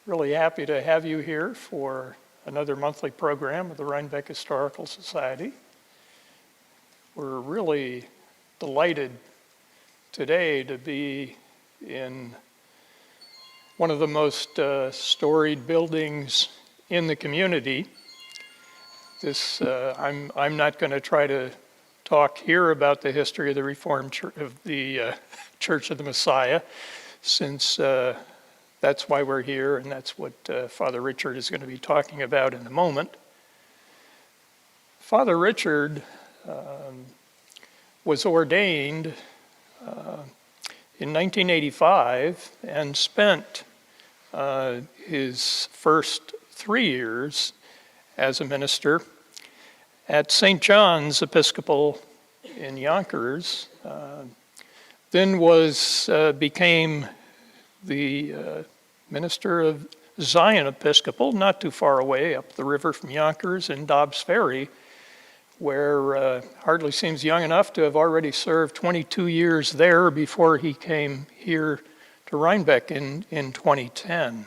Really happy to have you here for another monthly program of the Rhinebeck Historical Society. We're really delighted today to be in one of the most storied buildings in the community. I'm not going to try to talk here about the history of the Reformed Church of the Church of the Messiah, since that's why we're here, and that's what Father Richard is going to be talking about in a moment. Father Richard was ordained in 1985 and spent his first 3 years as a minister at St. John's Episcopal in Yonkers, then became the minister of Zion Episcopal, not too far away up the river from Yonkers in Dobbs Ferry, where hardly seems young enough to have already served 22 years there before he came here to Rhinebeck in 2010,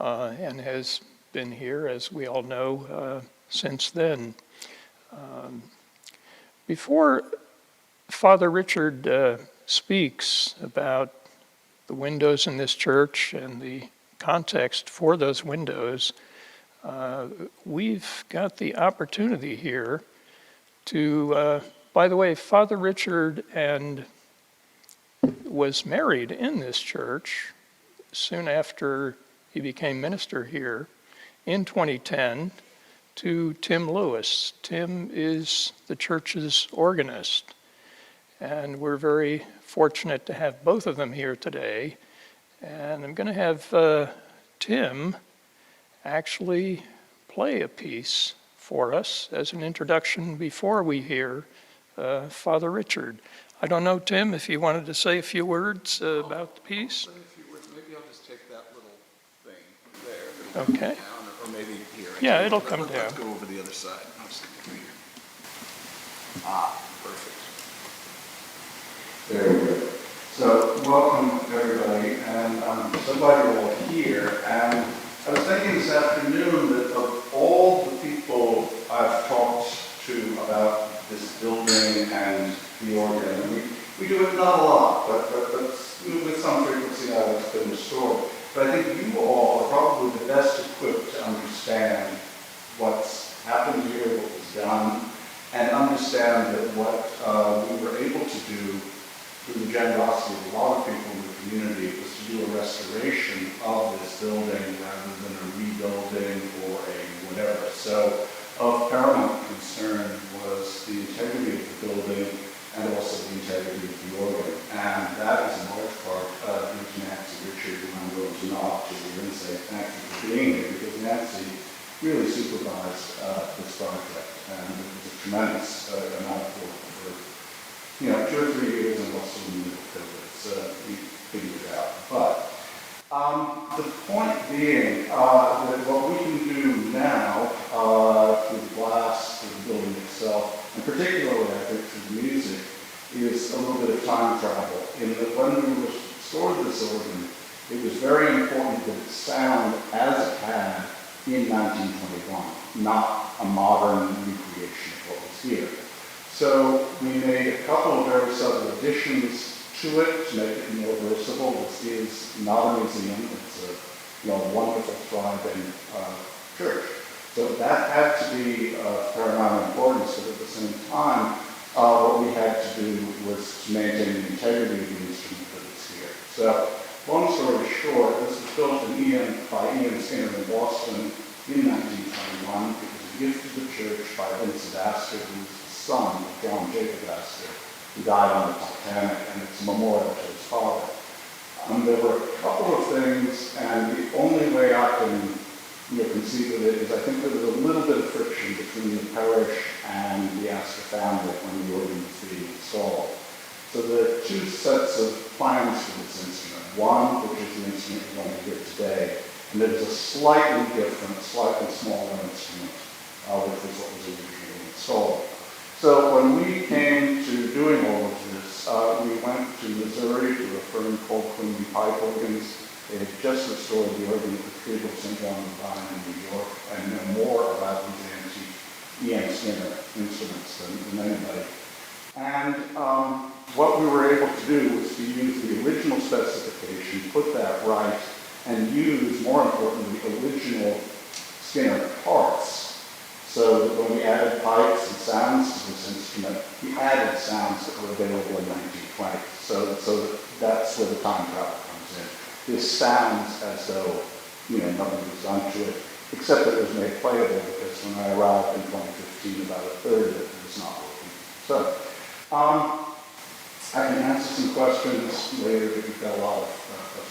and has been here, as we all know, since then. Before Father Richard speaks about the windows in this church and the context for those windows, we've got the opportunity here to, by the way, Father Richard was married in this church soon after he became minister here in 2010 to Tim Lewis. Tim is the church's organist, and we're very fortunate to have both of them here today. And I'm going to have Tim actually play a piece for us as an introduction before we hear Father Richard. I don't know, Tim, if you wanted to say a few words about the piece. Maybe I'll just take that little thing there. Okay. Down, or maybe here. Yeah, it'll come down. Let's go over the other side. I'll stick it through here. Perfect. Very good. So, welcome everybody, and I'm so glad you're all here. And I was thinking this afternoon that of all the people I've talked to about this building and the organ, and we do it not a lot, but with some frequency now it's been restored. But I think you all are probably the best equipped to understand what's happened here, what was done, and understand that what we were able to do through the generosity of a lot of people in the community was to do a restoration of this building rather than a rebuilding or a whatever. So of paramount concern was the integrity of the building and also the integrity of the organ. And that is in large part due to Nancy Richard, who I'm going to nod to here and say thank you for being here, because Nancy really supervised this project, and it was a tremendous amount of work for 2 or 3 years, and also in the middle of COVID, we figured it out. But the point being that what we can do now through the glass, through the building itself, and particularly I think through the music, is a little bit of time travel. In that when we restored this organ, it was very important that it sound as it had in 1921, not a modern recreation of what was here. So we made a couple of very subtle additions to it to make it more versatile. This is not a museum, it's a wonderful, thriving church. So that had to be paramount importance, but at the same time, what we had to do was to maintain the integrity of the instrument that is here. So, long story short, this was built by Ian Skinner in Boston in 1921. It was a gift to the church by Vincent Astor, who was the son of John Jacob Astor, who died on the Titanic, and it's a memorial to his father. There were a couple of things, and the only way I can conceive of it is I think there was a little bit of friction between the parish and the Astor family when the organ was being installed. So there are 2 sets of plans for this instrument. One, which is the instrument you're going to hear today, and there's a slightly different, slightly smaller instrument, which was what was originally installed. So when we came to doing all of this, we went to Missouri to a firm called Quimby Pipe Organs. They had just restored the organ at the Cathedral of St. John of Rhine in New York and know more about these antique E.M. Skinner instruments than anybody. And what we were able to do was to use the original specification, put that right, and use, more importantly, original Skinner parts. So that when we added pipes and sounds to this instrument, we added sounds that were available in 1920. So that's where the time travel comes in. This sounds as though, nothing was done to it, except that it was made playable, because when I arrived in 2015, about a third of it was not working. So, I can answer some questions later, but we've got a lot of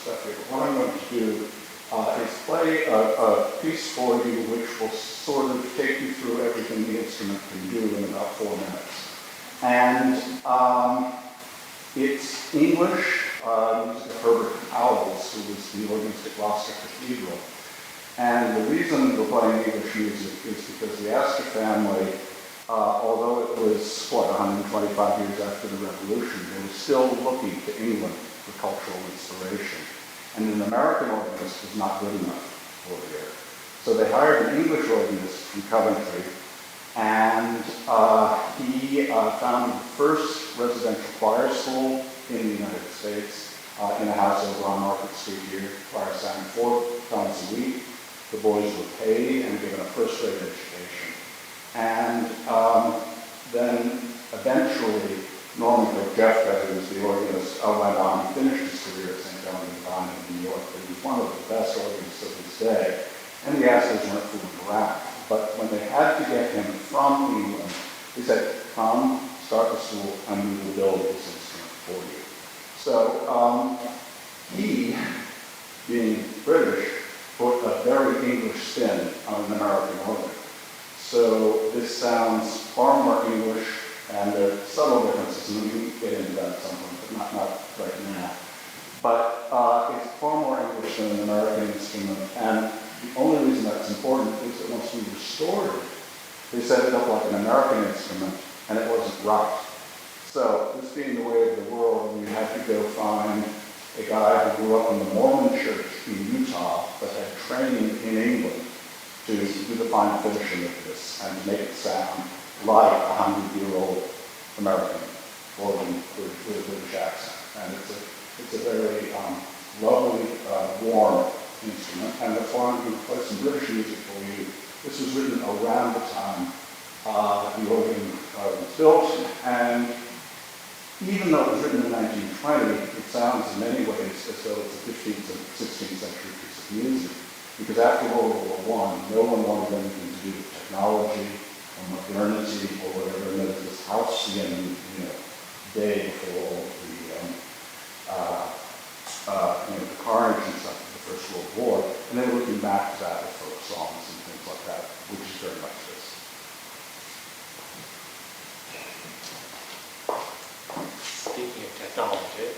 stuff here. But what I'm going to do is play a piece for you which will sort of take you through everything the instrument can do in about 4 minutes. And it's English, music of Herbert Howells, who was the organist at Gloucester Cathedral. And the reason we're playing English music is because the Astor family, although it was, 125 years after the Revolution, they were still looking to England for cultural inspiration. And an American organist was not good enough for here. So they hired an English organist from Coventry, and he founded the first residential choir school in the United States, in a house over on Market Street here. Choir sang 4 times a week. The boys were paid and given a first-rate education. And then eventually, Norman Jeff, who was the organist, went on and finished his career at St. John of Rhine in New York. He was one of the best organists of his day, and the Astors weren't fooling around. But when they had to get him from England, they said, come, start the school, and we will build this instrument for you. So he, being British, put a very English spin on an American organ. So this sounds far more English, and there are subtle differences, and we can get into that at some point, but not right now. But it's far more English than an American instrument, and the only reason that's important is that once we restored it, they set it up like an American instrument, and it wasn't right. So, this being the way of the world, we had to go find a guy who grew up in the Mormon church in Utah, but had training in England to do the fine finishing of this and to make it sound like a 100-year-old American organ with a British accent. And it's a very lovely, warm instrument. And the I'm going to play some British music for you. This was written around the time the organ was built, and even though it was written in 1920, it sounds in many ways as though it's a 15th and 16th century piece of music. Because after World War I, no one wanted anything to do with technology or modernity or whatever. And there was this halcyon, day before all the carnage and stuff of the First World War. And they were looking back to that with folk songs and things like that, which is very much this. Speaking of technology,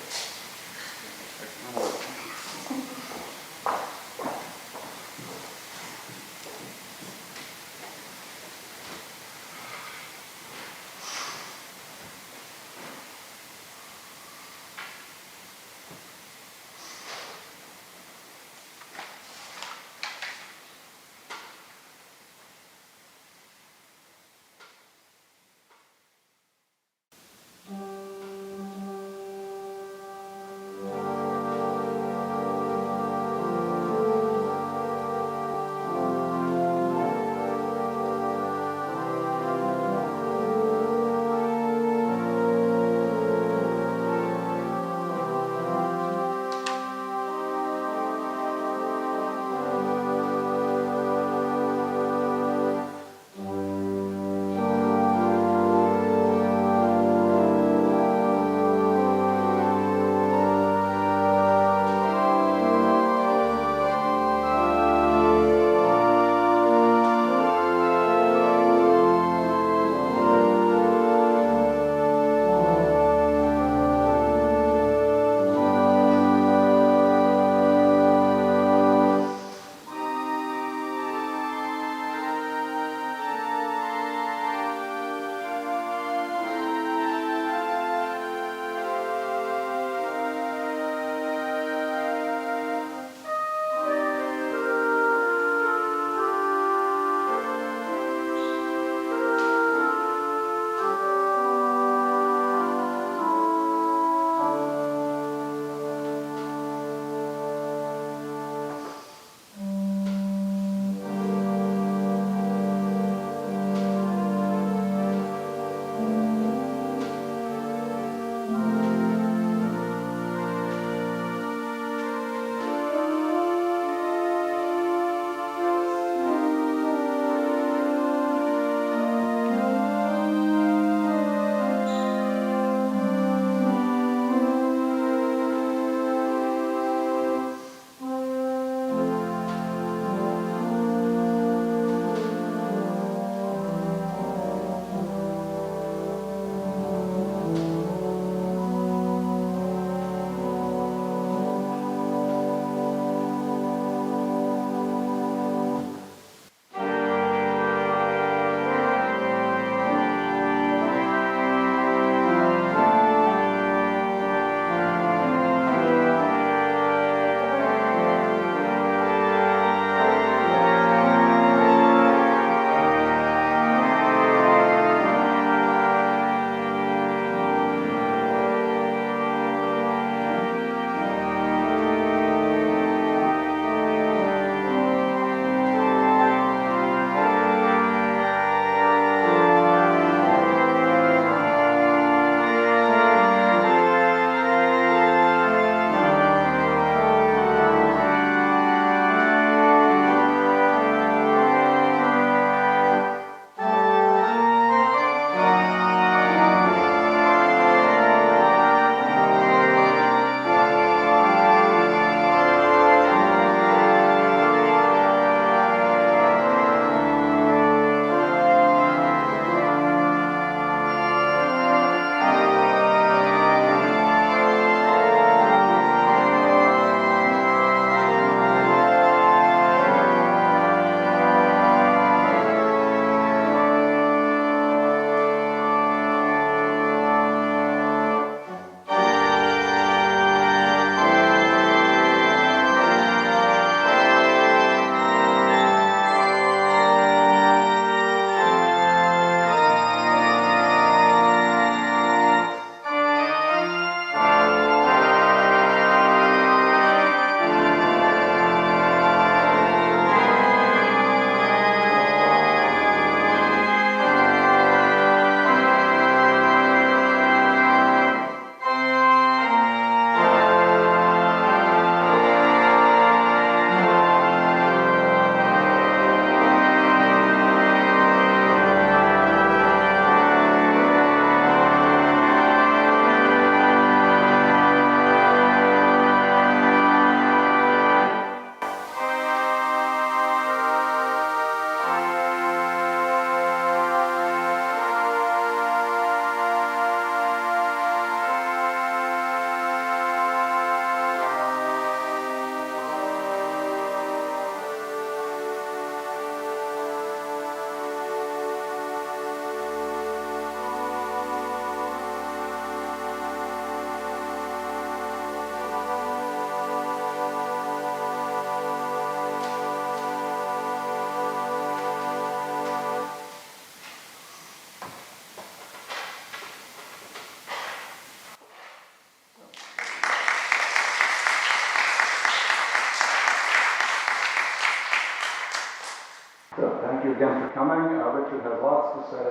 you again for coming. Richard has lots to say.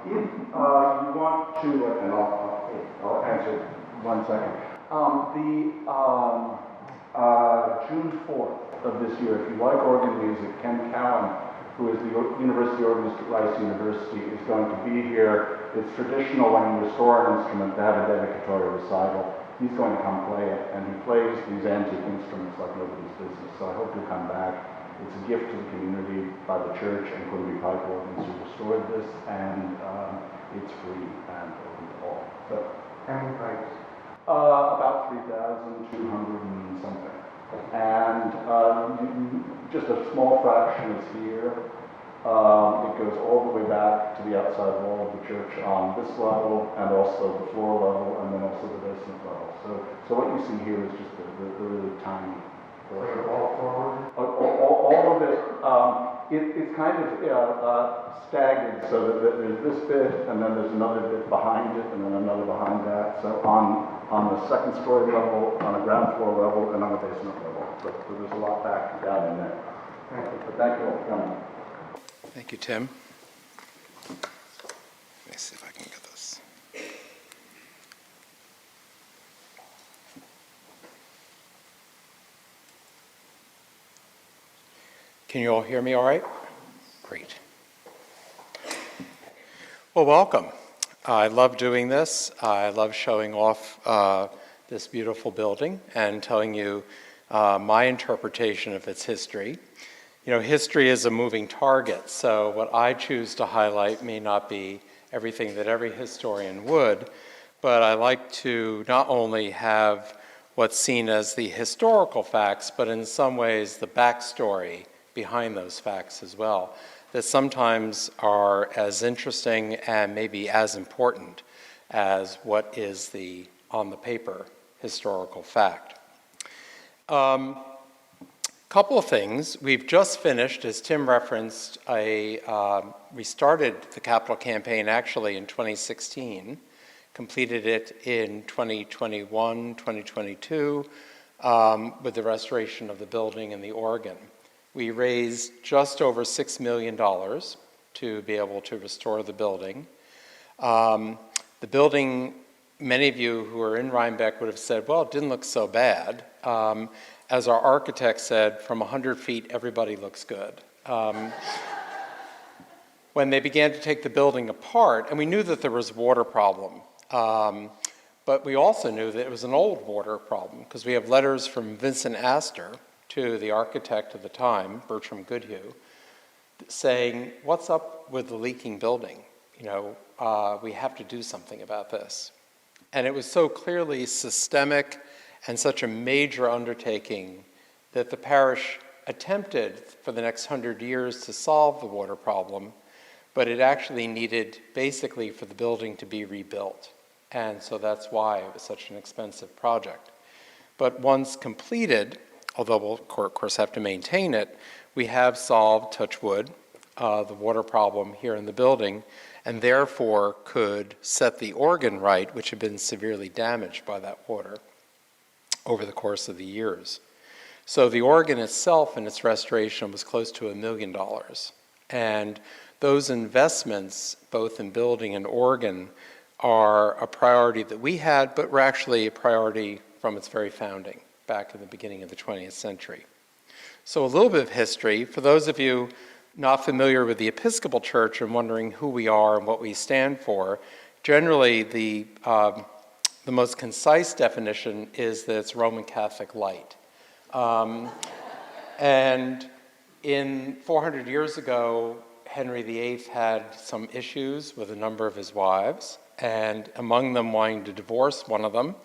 If you want to, and I'll answer one second. June 4th of this year, if you like organ music, Ken Cowan, who is the university organist at Rice University, is going to be here. It's traditional when you restore an instrument to have a dedicatory recital. He's going to come play it, and he plays these antique instruments like nobody's business, so I hope you'll come back. It's a gift to the community by the church and Quimby Pipe Organs who restored this, and it's free and open to all. So, How many pipes? about 3,200 and something. And just a small fraction is here. It goes all the way back to the outside wall of the church on this level, and also the floor level, and then also the basement level. So what you see here is just the really tiny portion. All forward? All of it, it's kind of staggered, so that there's this bit, and then there's another bit behind it, and then another behind that. So on the second story level, on the ground floor level, and on the basement level. So there's a lot back down in there. Thank you. But thank you all for coming. Thank you, Tim. Let me see if I can get this. Can you all hear me all right? Great. Well, welcome. I love doing this. I love showing off this beautiful building and telling you my interpretation of its history. You know, history is a moving target, so what I choose to highlight may not be everything that every historian would, but I like to not only have what's seen as the historical facts, but in some ways the backstory behind those facts as well, that sometimes are as interesting and maybe as important as what is the, on the paper, historical fact. Couple of things. We've just finished, as Tim referenced, we started the capital campaign actually in 2016, completed it in 2021, 2022, with the restoration of the building and the organ. We raised just over $6 million to be able to restore the building. The building, many of you who are in Rhinebeck would have said, well, it didn't look so bad. As our architect said, from 100 feet, everybody looks good. When they began to take the building apart, and we knew that there was a water problem, but we also knew that it was an old water problem, because we have letters from Vincent Astor to the architect of the time, Bertram Goodhue, saying, what's up with the leaking building? You know, we have to do something about this. And it was so clearly systemic and such a major undertaking that the parish attempted for the next 100 years to solve the water problem, but it actually needed basically for the building to be rebuilt. And so that's why it was such an expensive project. But once completed, although we'll of course have to maintain it, we have solved, touch wood, the water problem here in the building, and therefore could set the organ right, which had been severely damaged by that water over the course of the years. So the organ itself and its restoration was close to $1 million. And those investments, both in building and organ, are a priority that we had, but were actually a priority from its very founding, back in the beginning of the 20th century. So a little bit of history. For those of you not familiar with the Episcopal Church and wondering who we are and what we stand for, generally the most concise definition is that it's Roman Catholic light. And in 400 years ago, Henry VIII had some issues with a number of his wives, and among them wanting to divorce one of them.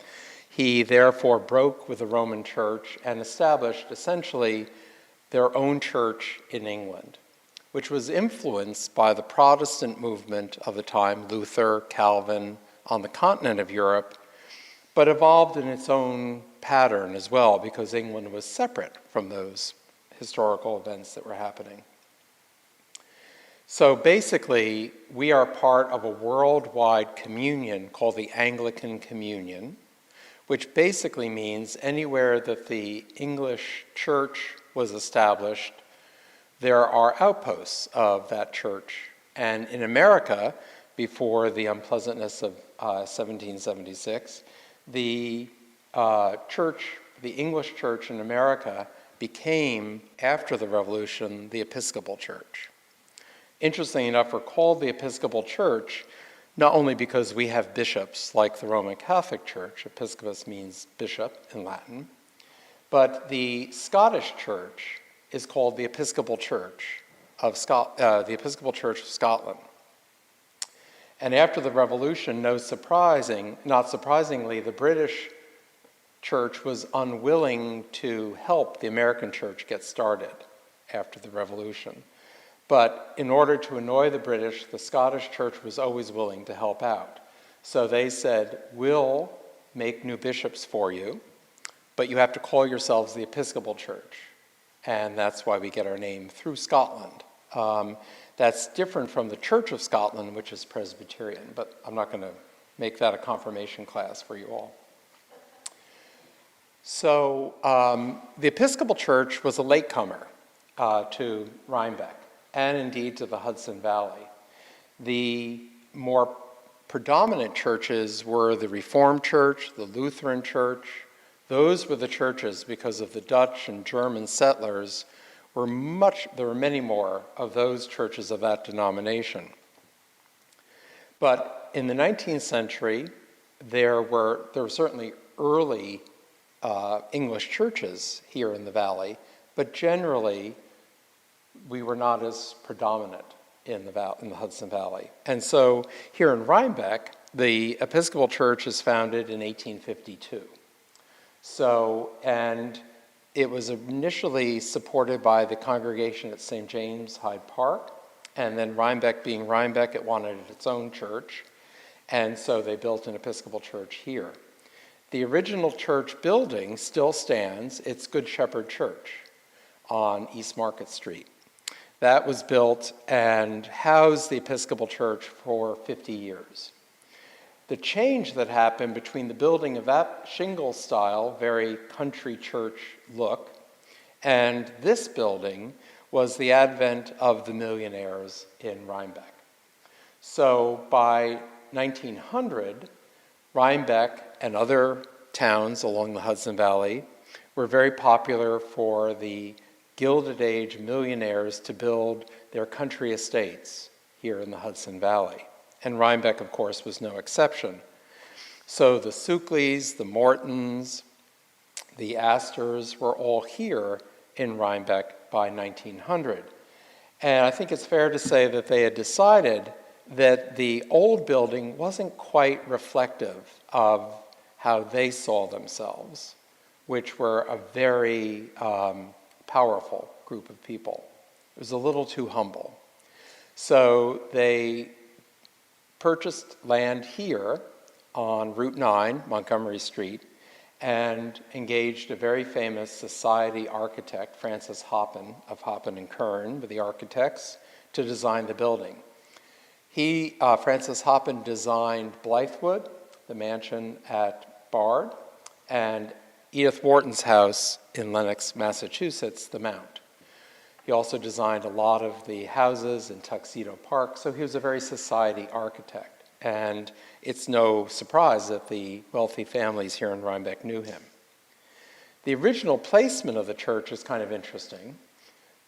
He therefore broke with the Roman Church and established essentially their own church in England, which was influenced by the Protestant movement of the time, Luther, Calvin, on the continent of Europe, but evolved in its own pattern as well, because England was separate from those historical events that were happening. So basically, we are part of a worldwide communion called the Anglican Communion, which basically means anywhere that the English church was established, there are outposts of that church. And in America, before the unpleasantness of 1776, the English church in America became, after the Revolution, the Episcopal Church. Interestingly enough, we're called the Episcopal Church not only because we have bishops like the Roman Catholic Church, episcopus means bishop in Latin, but the Scottish Church is called the Episcopal Church of Scotland. And after the Revolution, not surprisingly, the British Church was unwilling to help the American Church get started after the Revolution. But in order to annoy the British, the Scottish Church was always willing to help out. So they said, we'll make new bishops for you, but you have to call yourselves the Episcopal Church. And that's why we get our name through Scotland. That's different from the Church of Scotland, which is Presbyterian, but I'm not going to make that a confirmation class for you all. So the Episcopal Church was a latecomer to Rhinebeck, and indeed to the Hudson Valley. The more predominant churches were the Reformed Church, the Lutheran Church. Those were the churches, because of the Dutch and German settlers, there were many more of those churches of that denomination. But in the 19th century, there were certainly early English churches here in the valley, but generally we were not as predominant in the Hudson Valley. And so here in Rhinebeck, the Episcopal Church is founded in 1852. And it was initially supported by the congregation at St. James Hyde Park, and then Rhinebeck being Rhinebeck, it wanted its own church, and so they built an Episcopal Church here. The original church building still stands. It's Good Shepherd Church on East Market Street. That was built and housed the Episcopal Church for 50 years. The change that happened between the building of that shingle style, very country church look, and this building was the advent of the millionaires in Rhinebeck. So by 1900, Rhinebeck and other towns along the Hudson Valley were very popular for the Gilded Age millionaires to build their country estates here in the Hudson Valley. And Rhinebeck, of course, was no exception. So the Sukleys, the Mortons, the Astors were all here in Rhinebeck by 1900. And I think it's fair to say that they had decided that the old building wasn't quite reflective of how they saw themselves, which were a very powerful group of people. It was a little too humble. So they purchased land here on Route 9, Montgomery Street, and engaged a very famous society architect, Francis Hoppin of Hoppin and Kern, with the architects, to design the building. Francis Hoppin designed Blythewood, the mansion at Bard, and Edith Wharton's house in Lenox, Massachusetts, the Mount. He also designed a lot of the houses in Tuxedo Park, so he was a very society architect. And it's no surprise that the wealthy families here in Rhinebeck knew him. The original placement of the church is kind of interesting.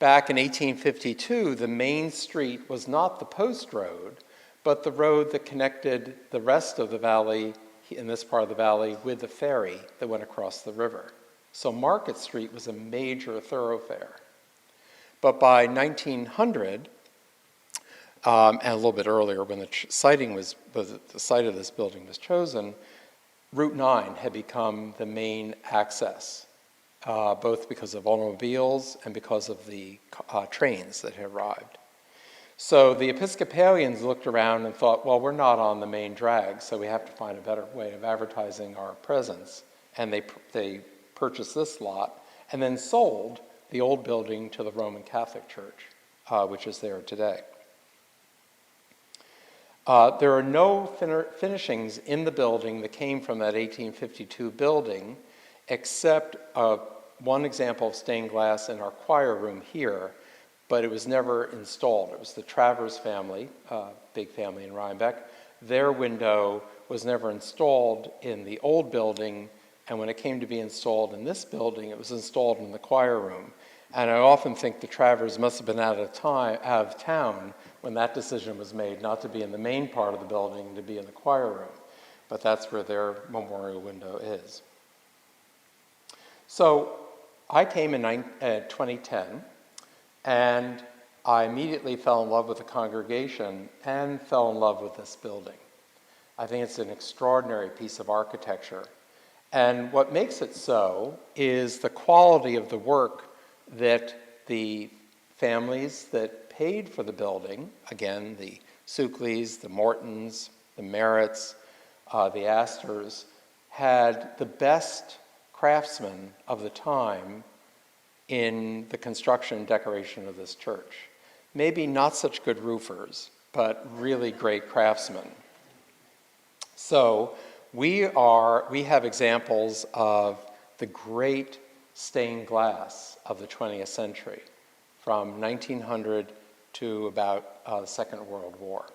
Back in 1852, the main street was not the post road, but the road that connected the rest of the valley, in this part of the valley, with the ferry that went across the river. So Market Street was a major thoroughfare. But by 1900, and a little bit earlier when the site of this building was chosen, Route 9 had become the main access, both because of automobiles and because of the trains that had arrived. So the Episcopalians looked around and thought, well, we're not on the main drag, so we have to find a better way of advertising our presence. And they purchased this lot and then sold the old building to the Roman Catholic Church, which is there today. There are no finishings in the building that came from that 1852 building, except one example of stained glass in our choir room here. but it was never installed. It was the Travers family, big family in Rhinebeck. Their window was never installed in the old building, and when it came to be installed in this building, it was installed in the choir room. And I often think the Travers must have been out of town when that decision was made, not to be in the main part of the building, to be in the choir room. But that's where their memorial window is. So I came in 2010, and I immediately fell in love with the congregation and fell in love with this building. I think it's an extraordinary piece of architecture. And what makes it so is the quality of the work that the families that paid for the building, again, the Sukleys, the Mortons, the Merritts, the Astors, had the best craftsmen of the time in the construction and decoration of this church. Maybe not such good roofers, but really great craftsmen. So we have examples of the great stained glass of the 20th century, from 1900 to about the Second World War.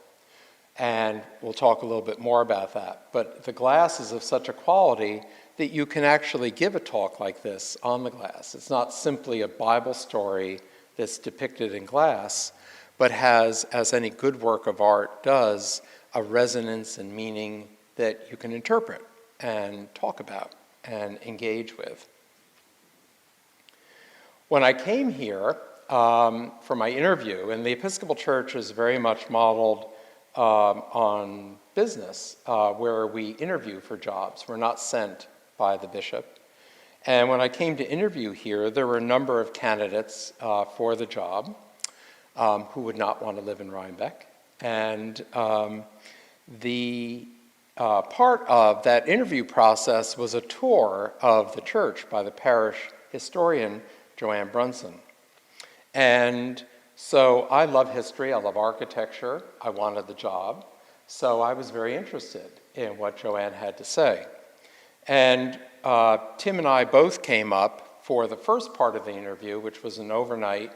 And we'll talk a little bit more about that. But the glass is of such a quality that you can actually give a talk like this on the glass. It's not simply a Bible story that's depicted in glass, but has, as any good work of art does, a resonance and meaning that you can interpret and talk about and engage with. When I came here for my interview, and the Episcopal Church is very much modeled on business, where we interview for jobs. We're not sent by the bishop. And when I came to interview here, there were a number of candidates for the job who would not want to live in Rhinebeck. And the part of that interview process was a tour of the church by the parish historian, Joanne Brunson. And so I love history, I love architecture, I wanted the job, so I was very interested in what Joanne had to say. And Tim and I both came up for the first part of the interview, which was an overnight,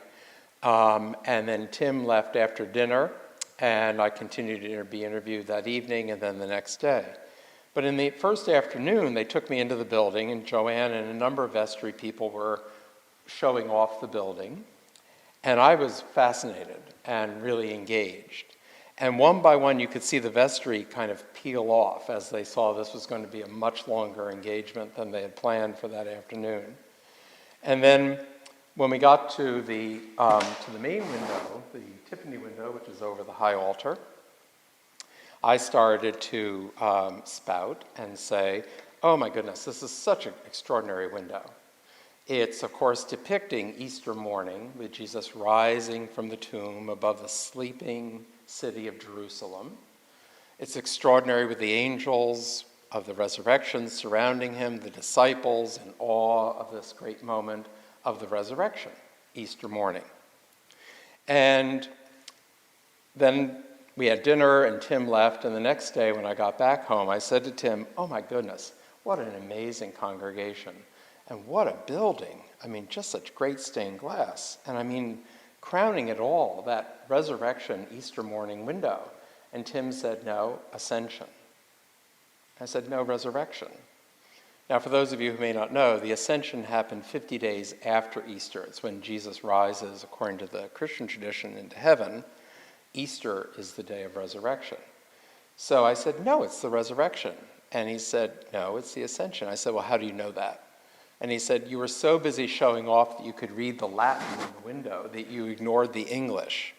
and then Tim left after dinner, and I continued to be interviewed that evening and then the next day. But in the first afternoon, they took me into the building, and Joanne and a number of vestry people were showing off the building. And I was fascinated and really engaged. And one by one, you could see the vestry kind of peel off as they saw this was going to be a much longer engagement than they had planned for that afternoon. And then when we got to the main window, the Tiffany window, which is over the high altar, I started to spout and say, oh my goodness, this is such an extraordinary window. It's, of course, depicting Easter morning with Jesus rising from the tomb above the sleeping city of Jerusalem. It's extraordinary with the angels of the resurrection surrounding him, the disciples in awe of this great moment of the resurrection, Easter morning. And then we had dinner and Tim left, and the next day when I got back home, I said to Tim, oh my goodness, what an amazing congregation. And what a building. I mean, just such great stained glass. And I mean, crowning it all, that resurrection Easter morning window. And Tim said, no, ascension. I said, no, resurrection. Now, for those of you who may not know, the ascension happened 50 days after Easter. It's when Jesus rises, according to the Christian tradition, into heaven. Easter is the day of resurrection. So I said, no, it's the resurrection. And he said, no, it's the ascension. I said, well, how do you know that? And he said, you were so busy showing off that you could read the Latin in the window that you ignored the English,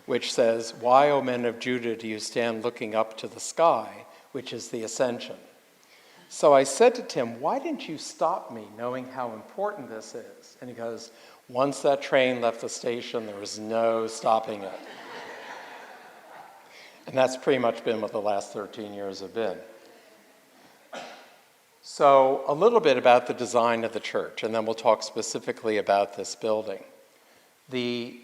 which says, why, O men of Judah, do you stand looking up to the sky, which is the ascension? So I said to Tim, why didn't you stop me knowing how important this is? And he goes, once that train left the station, there was no stopping it. And that's pretty much been what the last 13 years have been. So a little bit about the design of the church, and then we'll talk specifically about this building. The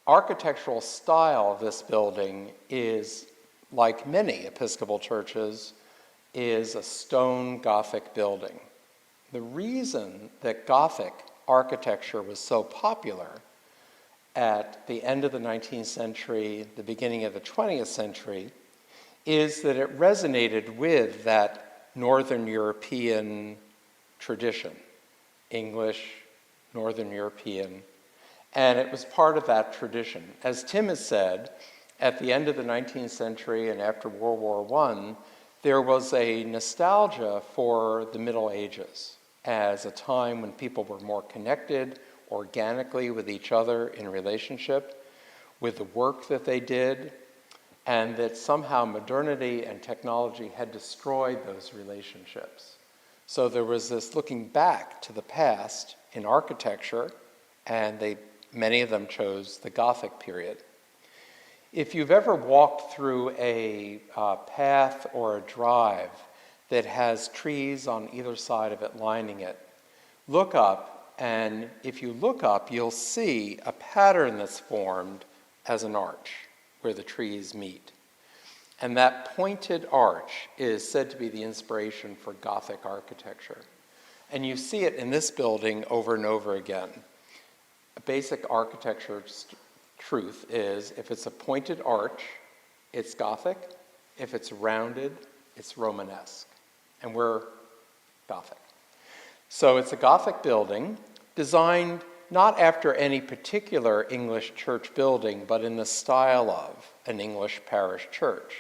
architectural style of this building is, like many Episcopal churches, is a stone Gothic building. The reason that Gothic architecture was so popular at the end of the 19th century, the beginning of the 20th century, is that it resonated with that Northern European tradition, English, Northern European, and it was part of that tradition. As Tim has said, at the end of the 19th century and after World War I, there was a nostalgia for the Middle Ages as a time when people were more connected organically with each other in relationship, with the work that they did, and that somehow modernity and technology had destroyed those relationships. So there was this looking back to the past in architecture, and many of them chose the Gothic period. If you've ever walked through a path or a drive that has trees on either side of it lining it, look up, and if you look up, you'll see a pattern that's formed as an arch where the trees meet. And that pointed arch is said to be the inspiration for Gothic architecture. And you see it in this building over and over again. A basic architecture truth is if it's a pointed arch, it's Gothic. If it's rounded, it's Romanesque. And we're Gothic. So it's a Gothic building designed not after any particular English church building, but in the style of an English parish church.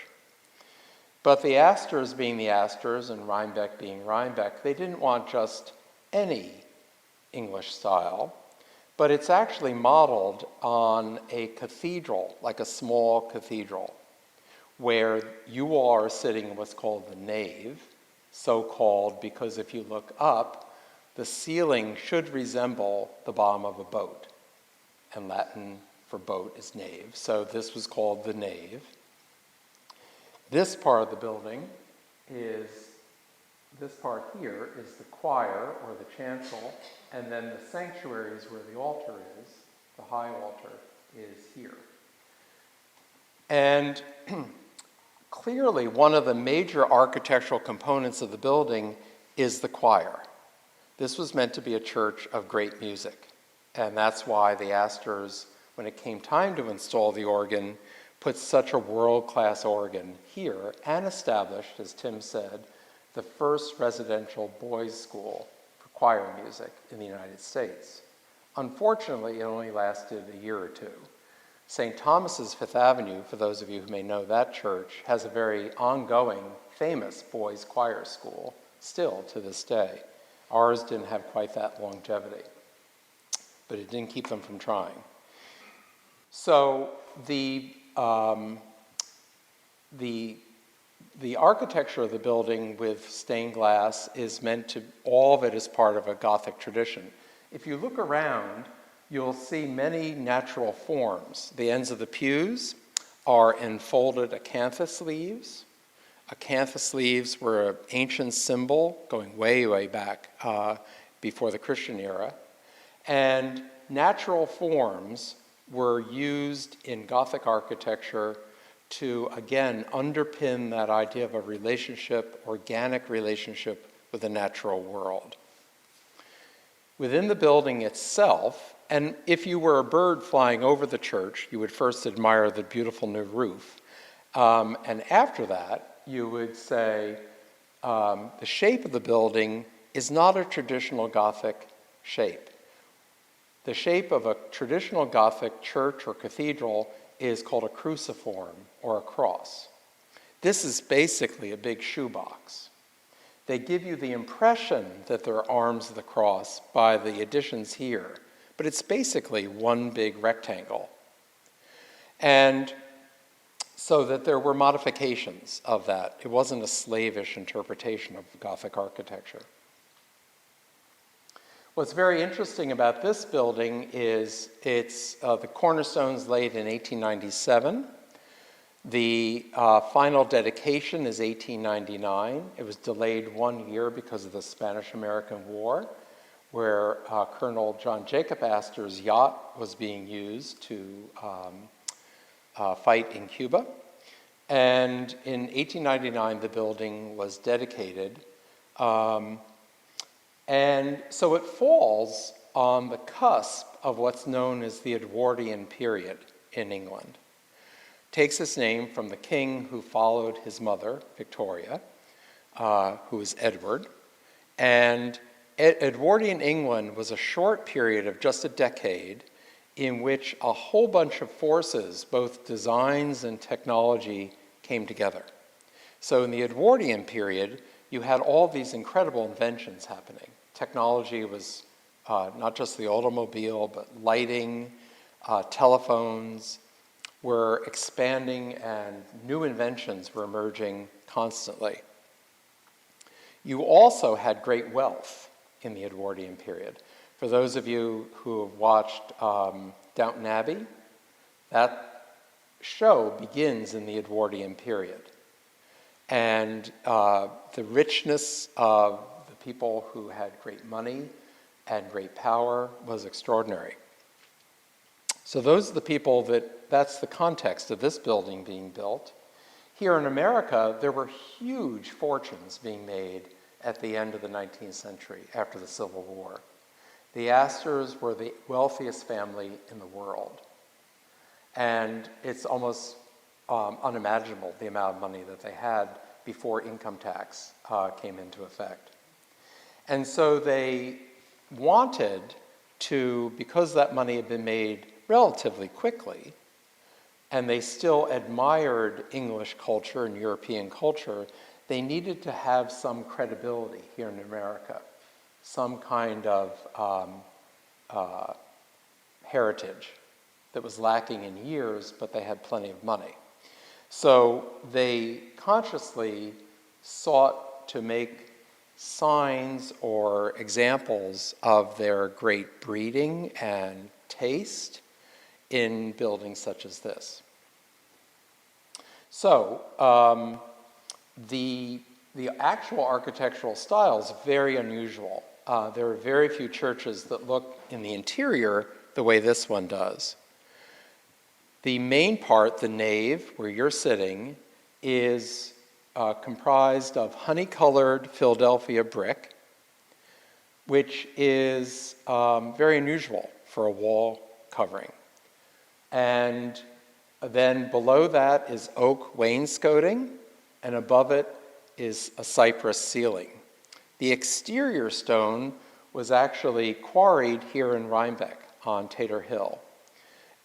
But the Astors being the Astors and Rhinebeck being Rhinebeck, they didn't want just any English style, but it's actually modeled on a cathedral, like a small cathedral, where you all are sitting in what's called the nave, so called because if you look up, the ceiling should resemble the bottom of a boat. And Latin for boat is nave, so this was called the nave. This part of the building this part here is the choir or the chancel, and then the sanctuary is where the altar is. The high altar is here. And clearly one of the major architectural components of the building is the choir. This was meant to be a church of great music, and that's why the Astors, when it came time to install the organ, put such a world-class organ here and established, as Tim said, the first residential boys' school for choir music in the United States. Unfortunately, it only lasted a year or two. St. Thomas's Fifth Avenue, for those of you who may know that church, has a very ongoing, famous boys' choir school, still to this day. Ours didn't have quite that longevity, but it didn't keep them from trying. So the architecture of the building with stained glass is meant to, all of it is part of a Gothic tradition. If you look around, you'll see many natural forms. The ends of the pews are enfolded acanthus leaves. Acanthus leaves were an ancient symbol going way, way back before the Christian era. And natural forms were used in Gothic architecture to, again, underpin that idea of a relationship, organic relationship with the natural world. Within the building itself, and if you were a bird flying over the church, you would first admire the beautiful new roof. And after that, you would say the shape of the building is not a traditional Gothic shape. The shape of a traditional Gothic church or cathedral is called a cruciform or a cross. This is basically a big shoebox. They give you the impression that they're arms of the cross by the additions here, but it's basically one big rectangle. And so that there were modifications of that. It wasn't a slavish interpretation of Gothic architecture. What's very interesting about this building is the cornerstones laid in 1897. The final dedication is 1899. It was delayed 1 year because of the Spanish-American War, where Colonel John Jacob Astor's yacht was being used to fight in Cuba. And in 1899, the building was dedicated. And so it falls on the cusp of what's known as the Edwardian period in England. It takes its name from the king who followed his mother, Victoria, who was Edward. And Edwardian England was a short period of just a decade in which a whole bunch of forces, both designs and technology, came together. So in the Edwardian period, you had all these incredible inventions happening. Technology was not just the automobile, but lighting, telephones were expanding, and new inventions were emerging constantly. You also had great wealth in the Edwardian period. For those of you who have watched Downton Abbey, that show begins in the Edwardian period. And the richness of the people who had great money and great power was extraordinary. So those are the people that's the context of this building being built. Here in America, there were huge fortunes being made at the end of the 19th century, after the Civil War. The Astors were the wealthiest family in the world. And it's almost unimaginable the amount of money that they had before income tax came into effect. And so they wanted to, because that money had been made relatively quickly, and they still admired English culture and European culture, they needed to have some credibility here in America, some kind of heritage that was lacking in years, but they had plenty of money. So they consciously sought to make signs or examples of their great breeding and taste in buildings such as this. So the actual architectural style is very unusual. There are very few churches that look in the interior the way this one does. The main part, the nave, where you're sitting, is comprised of honey-colored Philadelphia brick, which is very unusual for a wall covering. And then below that is oak wainscoting, and above it is a cypress ceiling. The exterior stone was actually quarried here in Rhinebeck on Tater Hill.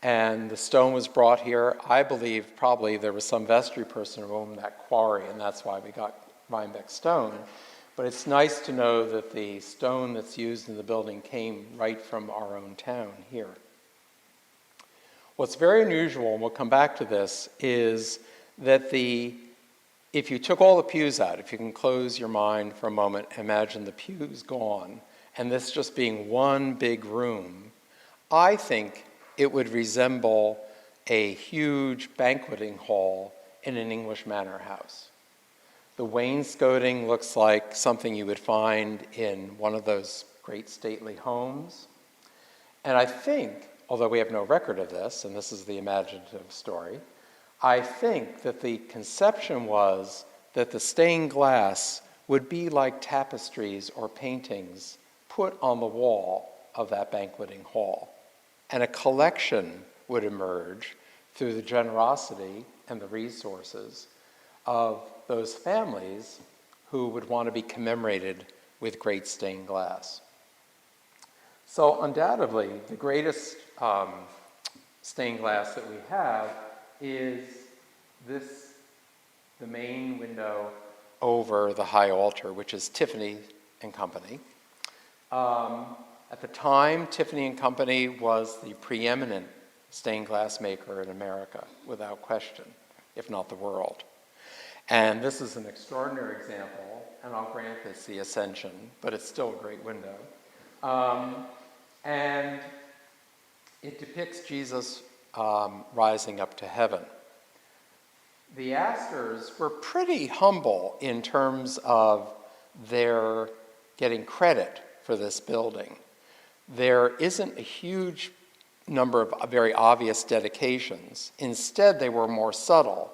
And the stone was brought here. I believe probably there was some vestry person who owned that quarry, and that's why we got Rhinebeck stone. But it's nice to know that the stone that's used in the building came right from our own town here. What's very unusual, and we'll come back to this, is that if you took all the pews out, if you can close your mind for a moment, imagine the pews gone, and this just being one big room, I think it would resemble a huge banqueting hall in an English manor house. The wainscoting looks like something you would find in one of those great stately homes. And I think, although we have no record of this, and this is the imaginative story, I think that the conception was that the stained glass would be like tapestries or paintings put on the wall of that banqueting hall. And a collection would emerge through the generosity and the resources of those families who would want to be commemorated with great stained glass. So undoubtedly, the greatest stained glass that we have is this, the main window over the high altar, which is Tiffany and Company. At the time, Tiffany and Company was the preeminent stained glass maker in America, without question, if not the world. And this is an extraordinary example, and I'll grant this the Ascension, but it's still a great window. And it depicts Jesus rising up to heaven. The Astors were pretty humble in terms of their getting credit for this building. There isn't a huge number of very obvious dedications. Instead, they were more subtle.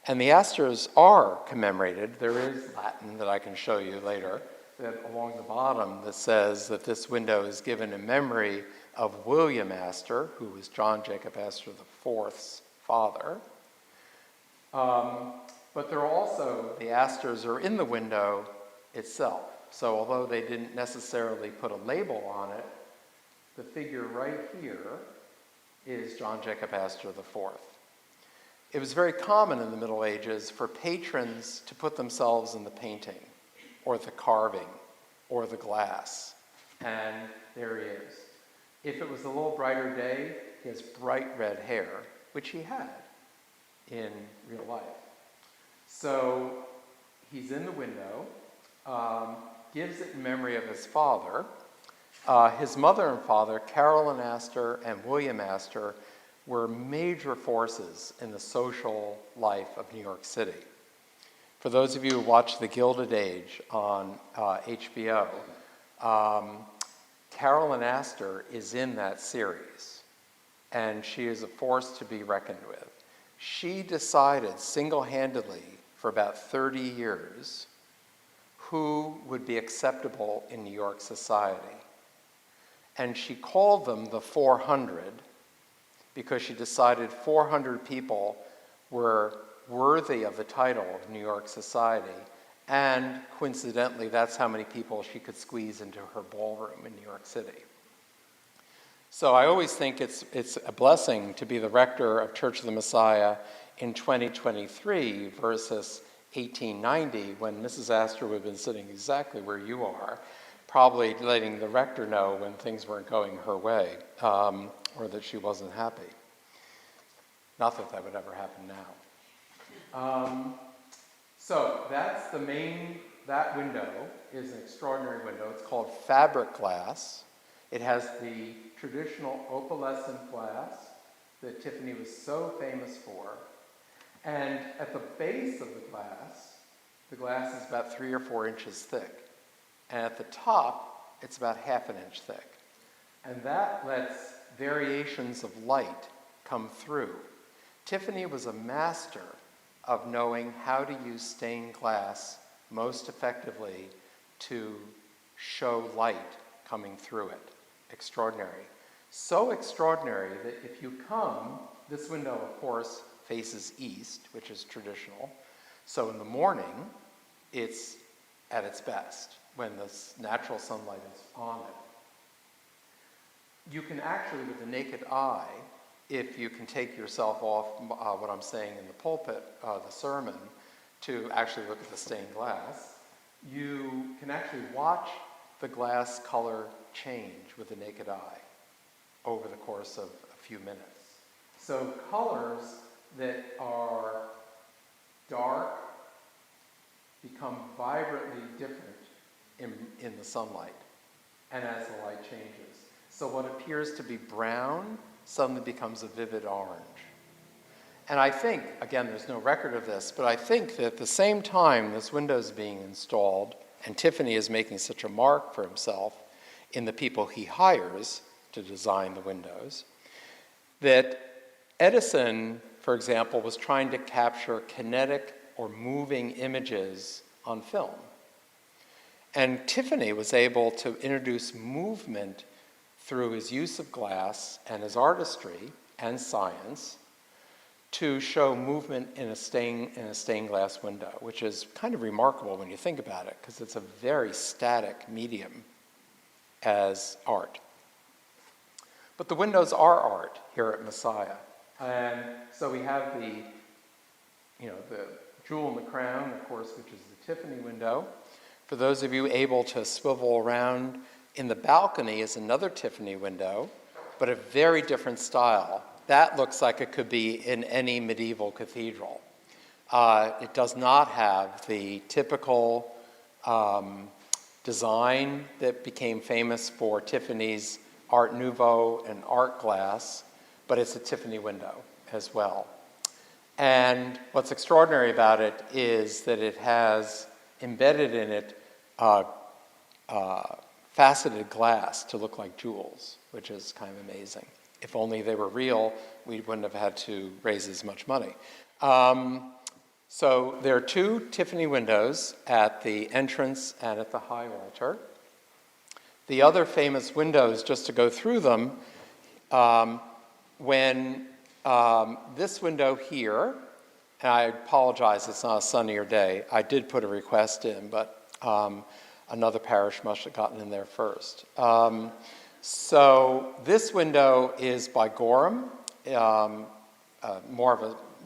And the Astors are commemorated. There is Latin that I can show you later that along the bottom that says that this window is given in memory of William Astor, who was John Jacob Astor IV's father. But there are also, the Astors are in the window itself. So although they didn't necessarily put a label on it, the figure right here is John Jacob Astor IV. It was very common in the Middle Ages for patrons to put themselves in the painting, or the carving, or the glass. And there he is. If it was a little brighter day, he has bright red hair, which he had in real life. So he's in the window, gives it in memory of his father. His mother and father, Carolyn Astor and William Astor, were major forces in the social life of New York City. For those of you who watch The Gilded Age on HBO, Carolyn Astor is in that series, and she is a force to be reckoned with. She decided single-handedly for about 30 years who would be acceptable in New York society. And she called them the 400 because she decided 400 people were worthy of the title of New York society, and coincidentally, that's how many people she could squeeze into her ballroom in New York City. So I always think it's a blessing to be the rector of Church of the Messiah in 2023 versus 1890, when Mrs. Astor would have been sitting exactly where you are, probably letting the rector know when things weren't going her way, or that she wasn't happy. Not that that would ever happen now. So that's the main, that window is an extraordinary window. It's called fabric glass. It has the traditional opalescent glass that Tiffany was so famous for. And at the base of the glass is about 3 or 4 inches thick. And at the top, it's about ½ an inch thick. And that lets variations of light come through. Tiffany was a master of knowing how to use stained glass most effectively to show light coming through it. Extraordinary. So extraordinary that if you come, this window, of course, faces east, which is traditional. So in the morning, it's at its best when the natural sunlight is on it. You can actually, with the naked eye, if you can take yourself off what I'm saying in the pulpit, the sermon, to actually look at the stained glass, you can actually watch the glass color change with the naked eye over the course of a few minutes. So colors that are dark become vibrantly different in the sunlight and as the light changes. So what appears to be brown suddenly becomes a vivid orange. And I think, again, there's no record of this, but I think that at the same time this window is being installed, and Tiffany is making such a mark for himself in the people he hires to design the windows, that Edison, for example, was trying to capture kinetic or moving images on film. And Tiffany was able to introduce movement through his use of glass and his artistry and science to show movement in a stained glass window, which is kind of remarkable when you think about it, because it's a very static medium as art. But the windows are art here at Messiah. And so we have the jewel in the crown, of course, which is the Tiffany window. For those of you able to swivel around, in the balcony is another Tiffany window, but a very different style. That looks like it could be in any medieval cathedral. It does not have the typical design that became famous for Tiffany's Art Nouveau and art glass, but it's a Tiffany window as well. And what's extraordinary about it is that it has embedded in it faceted glass to look like jewels, which is kind of amazing. If only they were real, we wouldn't have had to raise as much money. So there are two Tiffany windows at the entrance and at the high altar. The other famous windows, just to go through them, when this window here, and I apologize, it's not a sunnier day. I did put a request in, but another parish must have gotten in there first. So this window is by Gorham,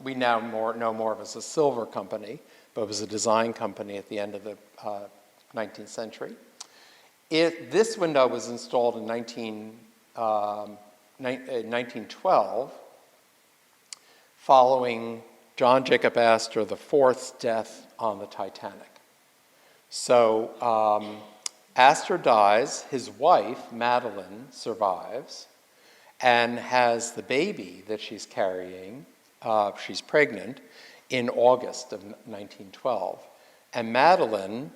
we now know more of as a silver company, but it was a design company at the end of the 19th century. This window was installed in 1912, following John Jacob Astor IV's death on the Titanic. So Astor dies, his wife, Madeline, survives, and has the baby that she's carrying, she's pregnant, in August of 1912. And Madeline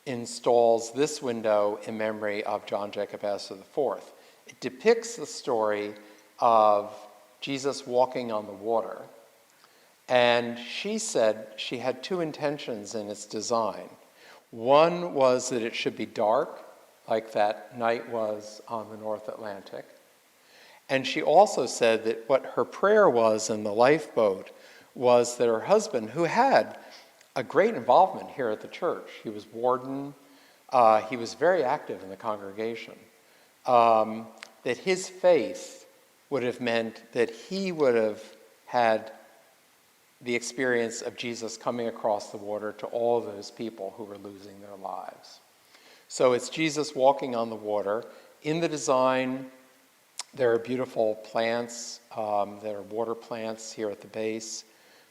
installs this window in memory of John Jacob Astor IV. It depicts the story of Jesus walking on the water. And she said she had two intentions in its design. One was that it should be dark, like that night was on the North Atlantic. And she also said that what her prayer was in the lifeboat was that her husband, who had a great involvement here at the church, he was warden, he was very active in the congregation, that his faith would have meant that he would have had the experience of Jesus coming across the water to all those people who were losing their lives. So it's Jesus walking on the water. In the design, there are beautiful plants, there are water plants here at the base,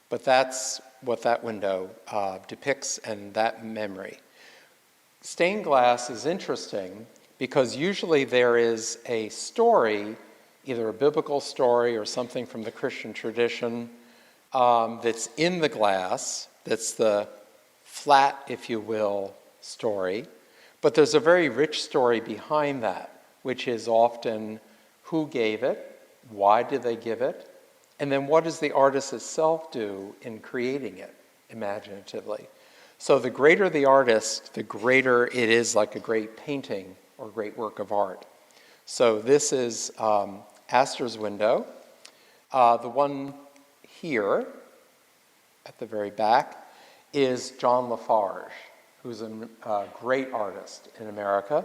but that's what that window depicts and that memory. Stained glass is interesting because usually there is a story, either a biblical story or something from the Christian tradition, that's in the glass, that's the flat, if you will, story. But there's a very rich story behind that, which is often who gave it, why did they give it, and then what does the artist itself do in creating it imaginatively. So the greater the artist, the greater it is like a great painting or great work of art. So this is Astor's window. The one here at the very back is John Lafarge, who's a great artist in America.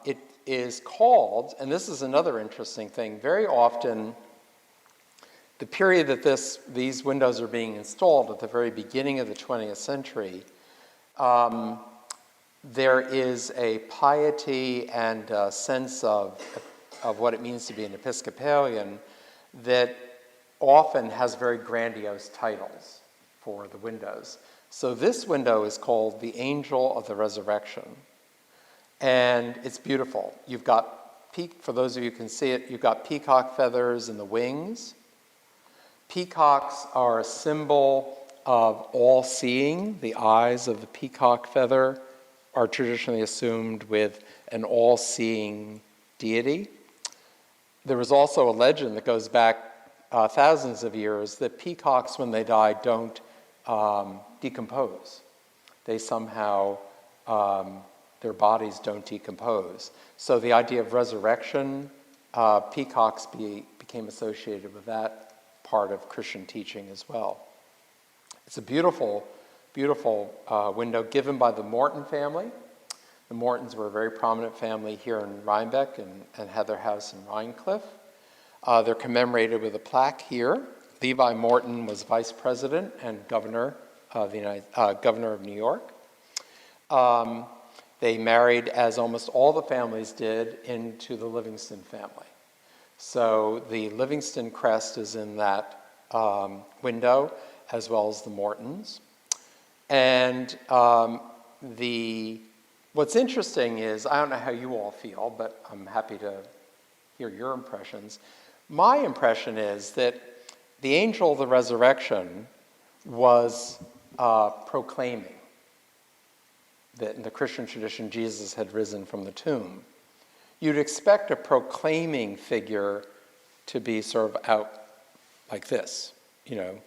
It is called, and this is another interesting thing, very often the period that these windows are being installed at the very beginning of the 20th century, there is a piety and a sense of what it means to be an Episcopalian that often has very grandiose titles for the windows. So this window is called the Angel of the Resurrection. And it's beautiful. You've got, for those of you who can see it, you've got peacock feathers in the wings. Peacocks are a symbol of all-seeing. The eyes of the peacock feather are traditionally assumed with an all-seeing deity. There was also a legend that goes back thousands of years that peacocks, when they die, don't decompose. They somehow, their bodies don't decompose. So the idea of resurrection, peacocks became associated with that part of Christian teaching as well. It's a beautiful, beautiful window given by the Morton family. The Mortons were a very prominent family here in Rhinebeck and had their house in Rhinecliff. They're commemorated with a plaque here. Levi Morton was vice president and governor of New York. They married, as almost all the families did, into the Livingston family. So the Livingston crest is in that window, as well as the Mortons. And what's interesting is, I don't know how you all feel, but I'm happy to hear your impressions. My impression is that the angel of the resurrection was proclaiming that in the Christian tradition, Jesus had risen from the tomb. You'd expect a proclaiming figure to be sort of out like this, you know.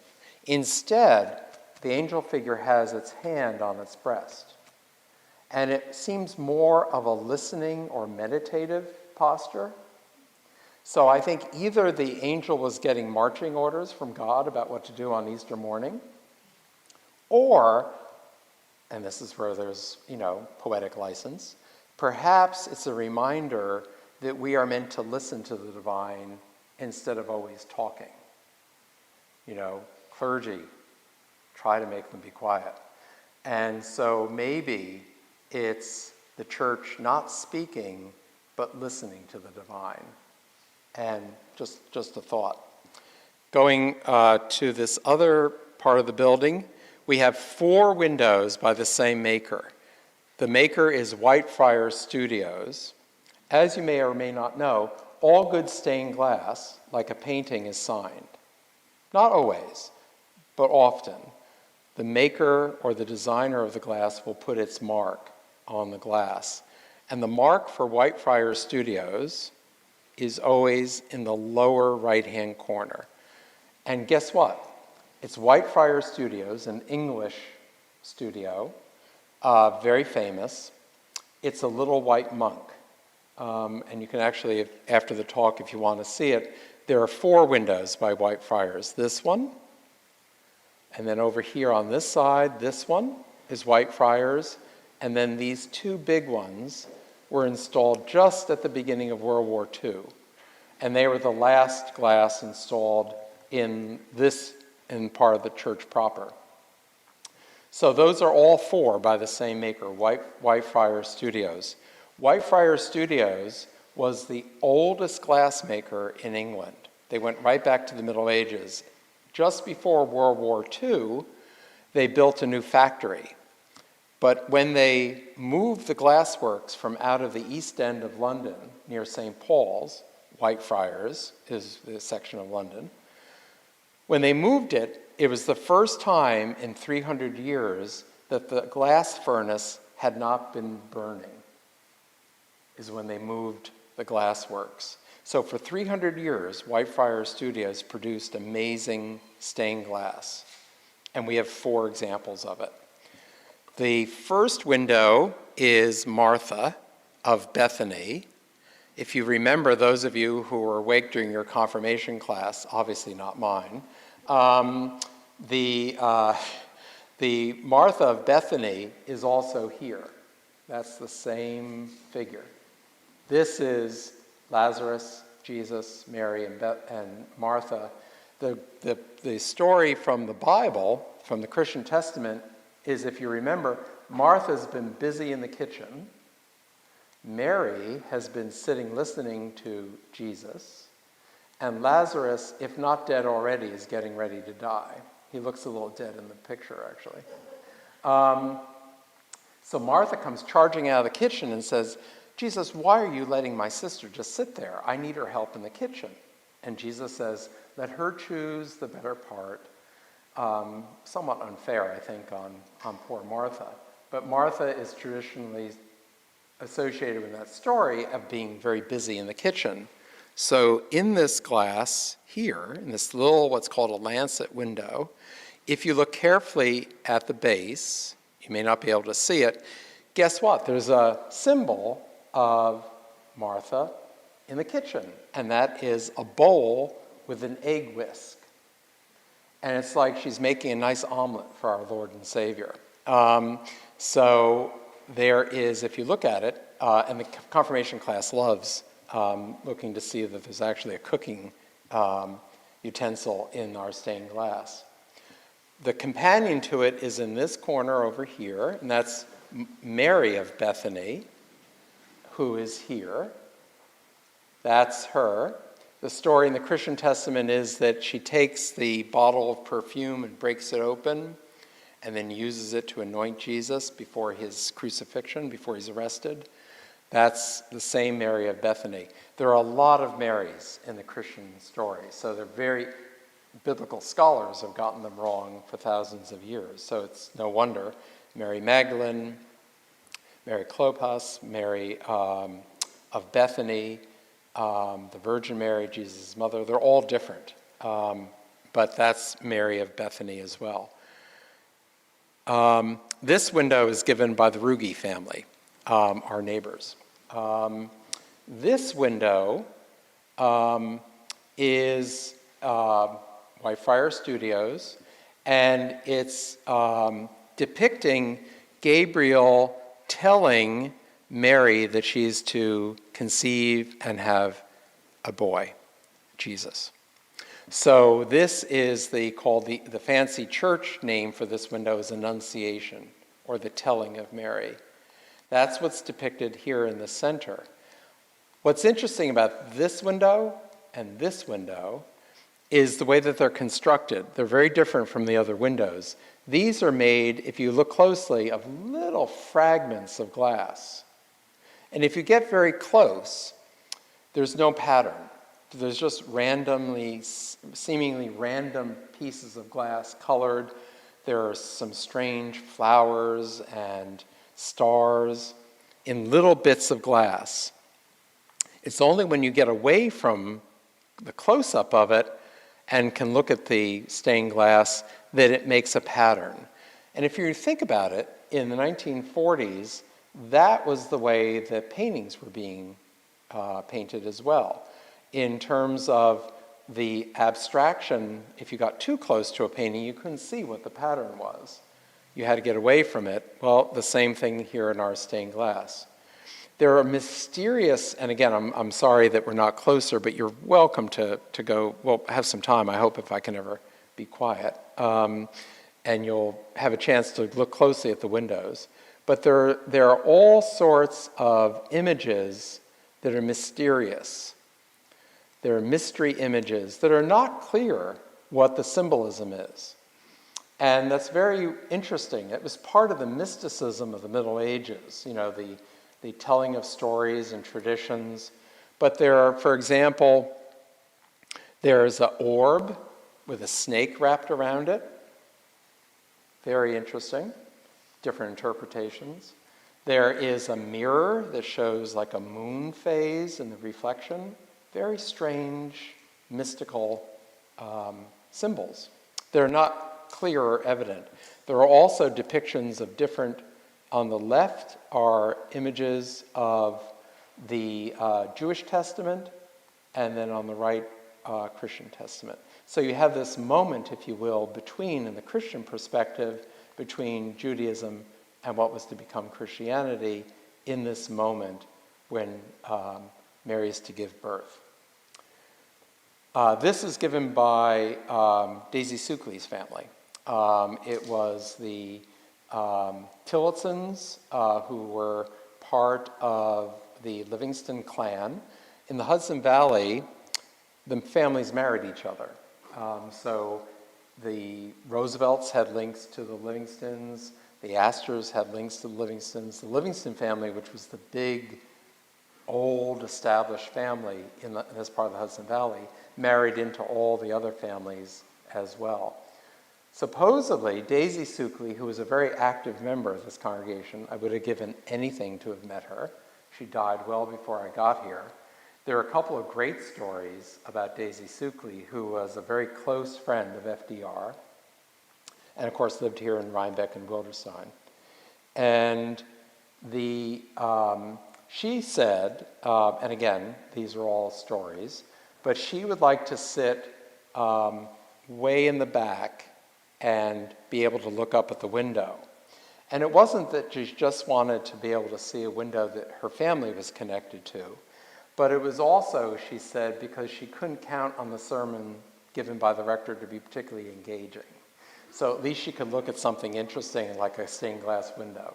Instead, the angel figure has its hand on its breast. And it seems more of a listening or meditative posture. So I think either the angel was getting marching orders from God about what to do on Easter morning, or, and this is where there's, poetic license, perhaps it's a reminder that we are meant to listen to the divine instead of always talking. Clergy, try to make them be quiet. And so maybe it's the church not speaking, but listening to the divine. And just a thought. Going to this other part of the building, we have 4 windows by the same maker. The maker is Whitefriars Studios. As you may or may not know, all good stained glass, like a painting, is signed. Not always, but often. The maker or the designer of the glass will put its mark on the glass. And the mark for Whitefriars Studios is always in the lower right-hand corner. And guess what? It's Whitefriars Studios, an English studio, very famous. It's a little white monk. And you can actually, after the talk, if you want to see it, there are 4 windows by Whitefriars. This one, and then over here on this side, this one is Whitefriars, and then these 2 big ones were installed just at the beginning of World War II. And they were the last glass installed in part of the church proper. So those are all 4 by the same maker, Whitefriars Studios. Whitefriars Studios was the oldest glassmaker in England. They went right back to the Middle Ages. Just before World War II, they built a new factory. But when they moved the glassworks from out of the East End of London, near St. Paul's, Whitefriars is the section of London, when they moved it, it was the first time in 300 years that the glass furnace had not been burning, is when they moved the glassworks. So for 300 years, Whitefriars Studios produced amazing stained glass. And we have 4 examples of it. The first window is Martha of Bethany. If you remember, those of you who were awake during your confirmation class, obviously not mine, the Martha of Bethany is also here. That's the same figure. This is Lazarus, Jesus, Mary, and Martha. The story from the Bible, from the Christian Testament, is, if you remember, Martha's been busy in the kitchen. Mary has been sitting listening to Jesus. And Lazarus, if not dead already, is getting ready to die. He looks a little dead in the picture, actually. So Martha comes charging out of the kitchen and says, Jesus, why are you letting my sister just sit there? I need her help in the kitchen. And Jesus says, let her choose the better part. Somewhat unfair, I think, on poor Martha. But Martha is traditionally associated with that story of being very busy in the kitchen. So in this glass here, in this little what's called a lancet window, if you look carefully at the base, you may not be able to see it, guess what? There's a symbol of Martha in the kitchen, and that is a bowl with an egg whisk. And it's like she's making a nice omelet for our Lord and Savior. So there is, if you look at it, and the confirmation class loves looking to see that there's actually a cooking utensil in our stained glass. The companion to it is in this corner over here, and that's Mary of Bethany, who is here. That's her. The story in the Christian Testament is that she takes the bottle of perfume and breaks it open and then uses it to anoint Jesus before his crucifixion, before he's arrested. That's the same Mary of Bethany. There are a lot of Marys in the Christian story, so they're very biblical scholars have gotten them wrong for thousands of years. So it's no wonder Mary Magdalene, Mary Clopas, Mary of Bethany, the Virgin Mary, Jesus' mother, they're all different. But that's Mary of Bethany as well. This window is given by the Rugi family, our neighbors. This window is Whitefire Studios, and it's depicting Gabriel telling Mary that she's to conceive and have a boy, Jesus. So this is the fancy church name for this window is Annunciation, or the telling of Mary. That's what's depicted here in the center. What's interesting about this window and this window is the way that they're constructed. They're very different from the other windows. These are made, if you look closely, of little fragments of glass. And if you get very close, there's no pattern. There's just seemingly random pieces of glass colored. There are some strange flowers and stars in little bits of glass. It's only when you get away from the close-up of it and can look at the stained glass that it makes a pattern. And if you think about it, in the 1940s, that was the way that paintings were being painted as well. In terms of the abstraction, if you got too close to a painting, you couldn't see what the pattern was. You had to get away from it. Well, the same thing here in our stained glass. There are mysterious, and again, I'm sorry that we're not closer, but you're welcome to go, well, have some time, I hope, if I can ever be quiet. And you'll have a chance to look closely at the windows. But there are all sorts of images that are mysterious. There are mystery images that are not clear what the symbolism is. And that's very interesting. It was part of the mysticism of the Middle Ages, the telling of stories and traditions. But there are, for example, there's an orb with a snake wrapped around it. Very interesting. Different interpretations. There is a mirror that shows like a moon phase in the reflection. Very strange, mystical symbols. They're not clear or evident. There are also depictions of different, on the left are images of the Jewish Testament, and then on the right, Christian Testament. So you have this moment, if you will, in the Christian perspective, between Judaism and what was to become Christianity in this moment when Mary is to give birth. This is given by Daisy Suckley's family. It was the Tillotsons who were part of the Livingston clan. In the Hudson Valley, the families married each other. So the Roosevelts had links to the Livingstons. The Astors had links to the Livingstons. The Livingston family, which was the big, old, established family in this part of the Hudson Valley, married into all the other families as well. Supposedly, Daisy Suckley, who was a very active member of this congregation, I would have given anything to have met her. She died well before I got here. There are a couple of great stories about Daisy Suckley, who was a very close friend of FDR, and of course lived here in Rhinebeck and Wilderstein. And she said, and again, these are all stories, but she would like to sit way in the back and be able to look up at the window. And it wasn't that she just wanted to be able to see a window that her family was connected to, but it was also, she said, because she couldn't count on the sermon given by the rector to be particularly engaging. So at least she could look at something interesting like a stained glass window.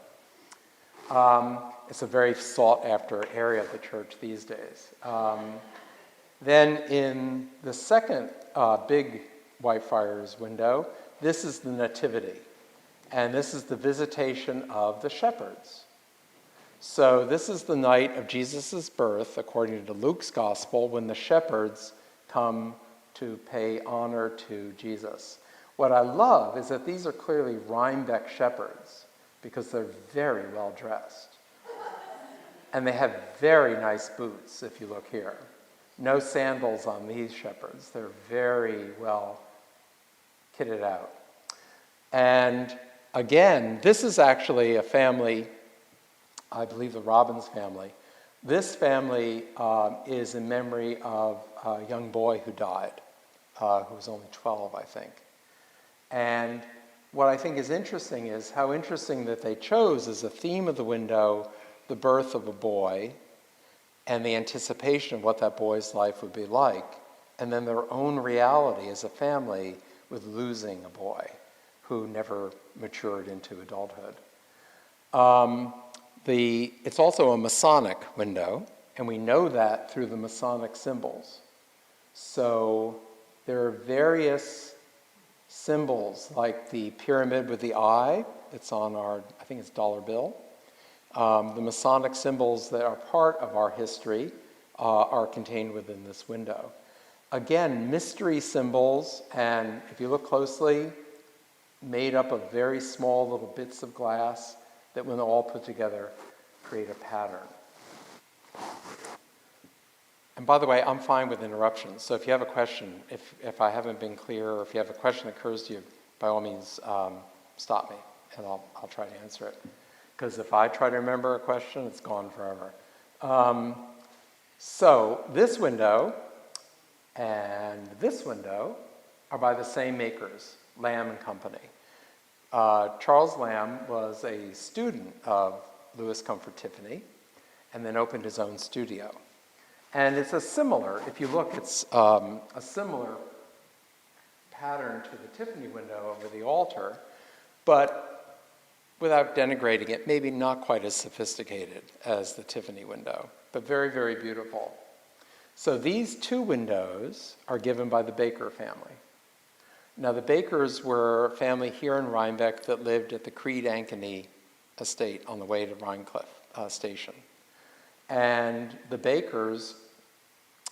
It's a very sought-after area of the church these days. Then in the second big Whitefriars window, this is the Nativity. And this is the visitation of the shepherds. So this is the night of Jesus' birth, according to Luke's gospel, when the shepherds come to pay honor to Jesus. What I love is that these are clearly Rhinebeck shepherds, because they're very well dressed. And they have very nice boots, if you look here. No sandals on these shepherds. They're very well kitted out. And again, this is actually a family, I believe the Robbins family. This family is in memory of a young boy who died, who was only 12, I think. And what I think is interesting is how interesting that they chose as a theme of the window the birth of a boy and the anticipation of what that boy's life would be like, and then their own reality as a family with losing a boy who never matured into adulthood. It's also a Masonic window, and we know that through the Masonic symbols. So there are various symbols, like the pyramid with the eye, it's on our, I think it's dollar bill. The Masonic symbols that are part of our history are contained within this window. Again, mystery symbols, and if you look closely, made up of very small little bits of glass that when they're all put together create a pattern. And by the way, I'm fine with interruptions, so if you have a question, if I haven't been clear, or if you have a question that occurs to you, by all means, stop me, and I'll try to answer it. Because if I try to remember a question, it's gone forever. So this window and this window are by the same makers, Lamb and Company. Charles Lamb was a student of Louis Comfort Tiffany and then opened his own studio. And it's a similar, if you look, it's a similar pattern to the Tiffany window over the altar, but without denigrating it, maybe not quite as sophisticated as the Tiffany window, but very, very beautiful. So these two windows are given by the Baker family. Now the Bakers were a family here in Rhinebeck that lived at the Creed-Ankeny estate on the way to Rhinecliff station. And the Bakers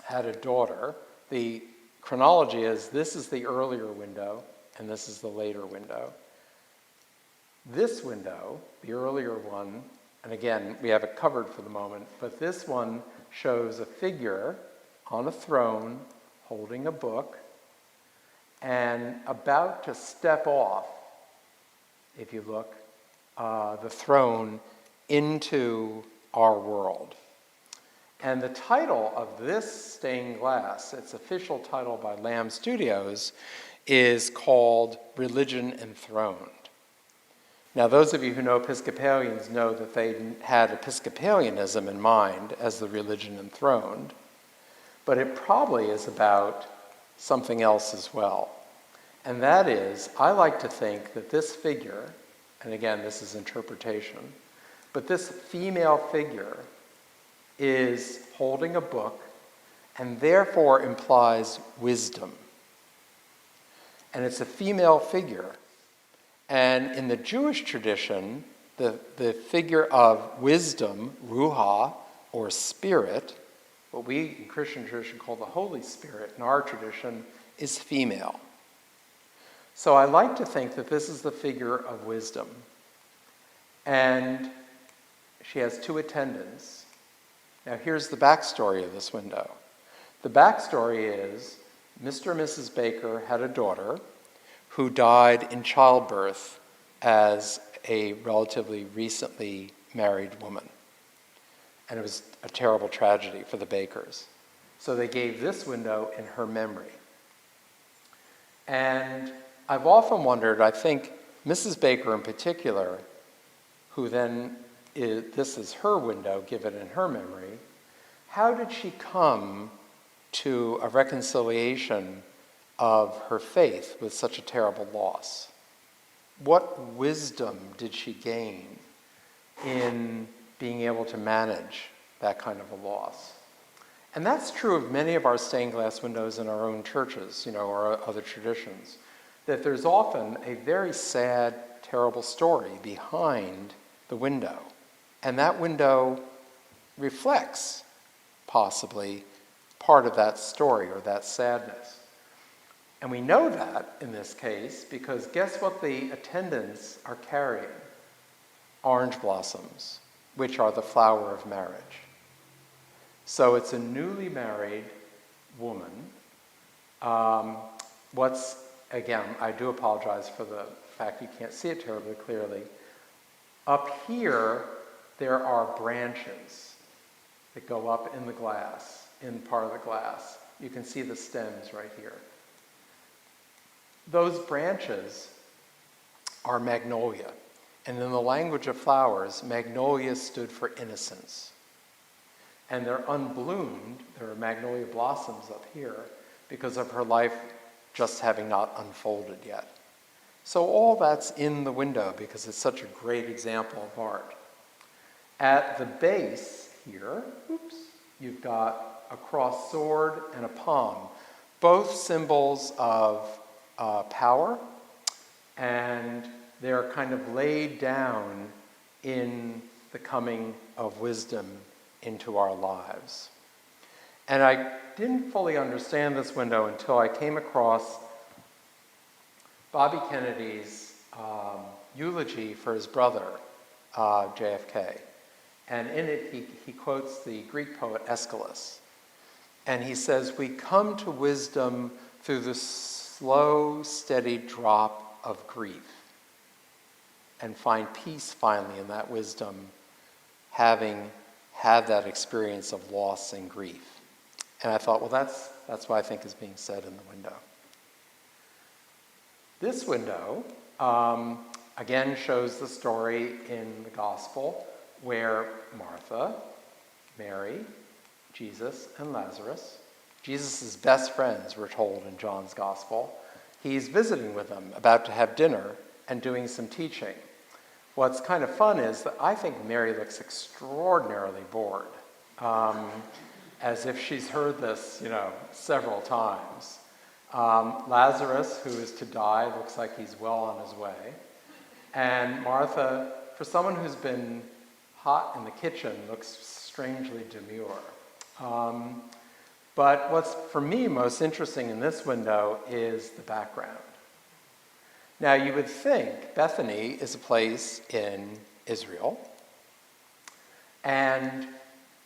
had a daughter. The chronology is this is the earlier window and this is the later window. This window, the earlier one, and again, we have it covered for the moment, but this one shows a figure on a throne holding a book and about to step off, if you look, the throne into our world. And the title of this stained glass, its official title by Lamb Studios, is called Religion Enthroned. Now, those of you who know Episcopalians know that they had Episcopalianism in mind as the religion enthroned, but it probably is about something else as well. And that is, I like to think that this figure, and again, this is interpretation, but this female figure is holding a book and therefore implies wisdom. And it's a female figure. And in the Jewish tradition, the figure of wisdom, ruha, or spirit, what we in Christian tradition call the Holy Spirit, in our tradition, is female. So I like to think that this is the figure of wisdom. And she has two attendants. Now here's the backstory of this window. The backstory is Mr. and Mrs. Baker had a daughter who died in childbirth as a relatively recently married woman. And it was a terrible tragedy for the Bakers. So they gave this window in her memory. And I've often wondered, I think Mrs. Baker in particular, who then this is her window given in her memory, how did she come to a reconciliation of her faith with such a terrible loss? What wisdom did she gain in being able to manage that kind of a loss? And that's true of many of our stained glass windows in our own churches, or other traditions, that there's often a very sad, terrible story behind the window. And that window reflects, possibly, part of that story or that sadness. And we know that in this case because guess what the attendants are carrying? Orange blossoms, which are the flower of marriage. So it's a newly married woman. Again, I do apologize for fact, you can't see it terribly clearly. Up here, there are branches that go up in the glass, in part of the glass. You can see the stems right here. Those branches are magnolia. And in the language of flowers, magnolia stood for innocence. And they're unbloomed, there are magnolia blossoms up here, because of her life just having not unfolded yet. So all that's in the window because it's such a great example of art. At the base here, you've got a crossed sword and a palm, both symbols of power, and they're kind of laid down in the coming of wisdom into our lives. And I didn't fully understand this window until I came across Bobby Kennedy's eulogy for his brother, JFK. And in it, he quotes the Greek poet Aeschylus. And he says, "We come to wisdom through the slow, steady drop of grief, and find peace finally in that wisdom, having had that experience of loss and grief." And I thought, well, that's what I think is being said in the window. This window, again, shows the story in the gospel where Martha, Mary, Jesus, and Lazarus, Jesus' best friends, we're told in John's gospel, he's visiting with them, about to have dinner and doing some teaching. What's kind of fun is that I think Mary looks extraordinarily bored, as if she's heard this, several times. Lazarus, who is to die, looks like he's well on his way. And Martha, for someone who's been hot in the kitchen, looks strangely demure. But what's, for me, most interesting in this window is the background. Now, you would think Bethany is a place in Israel. And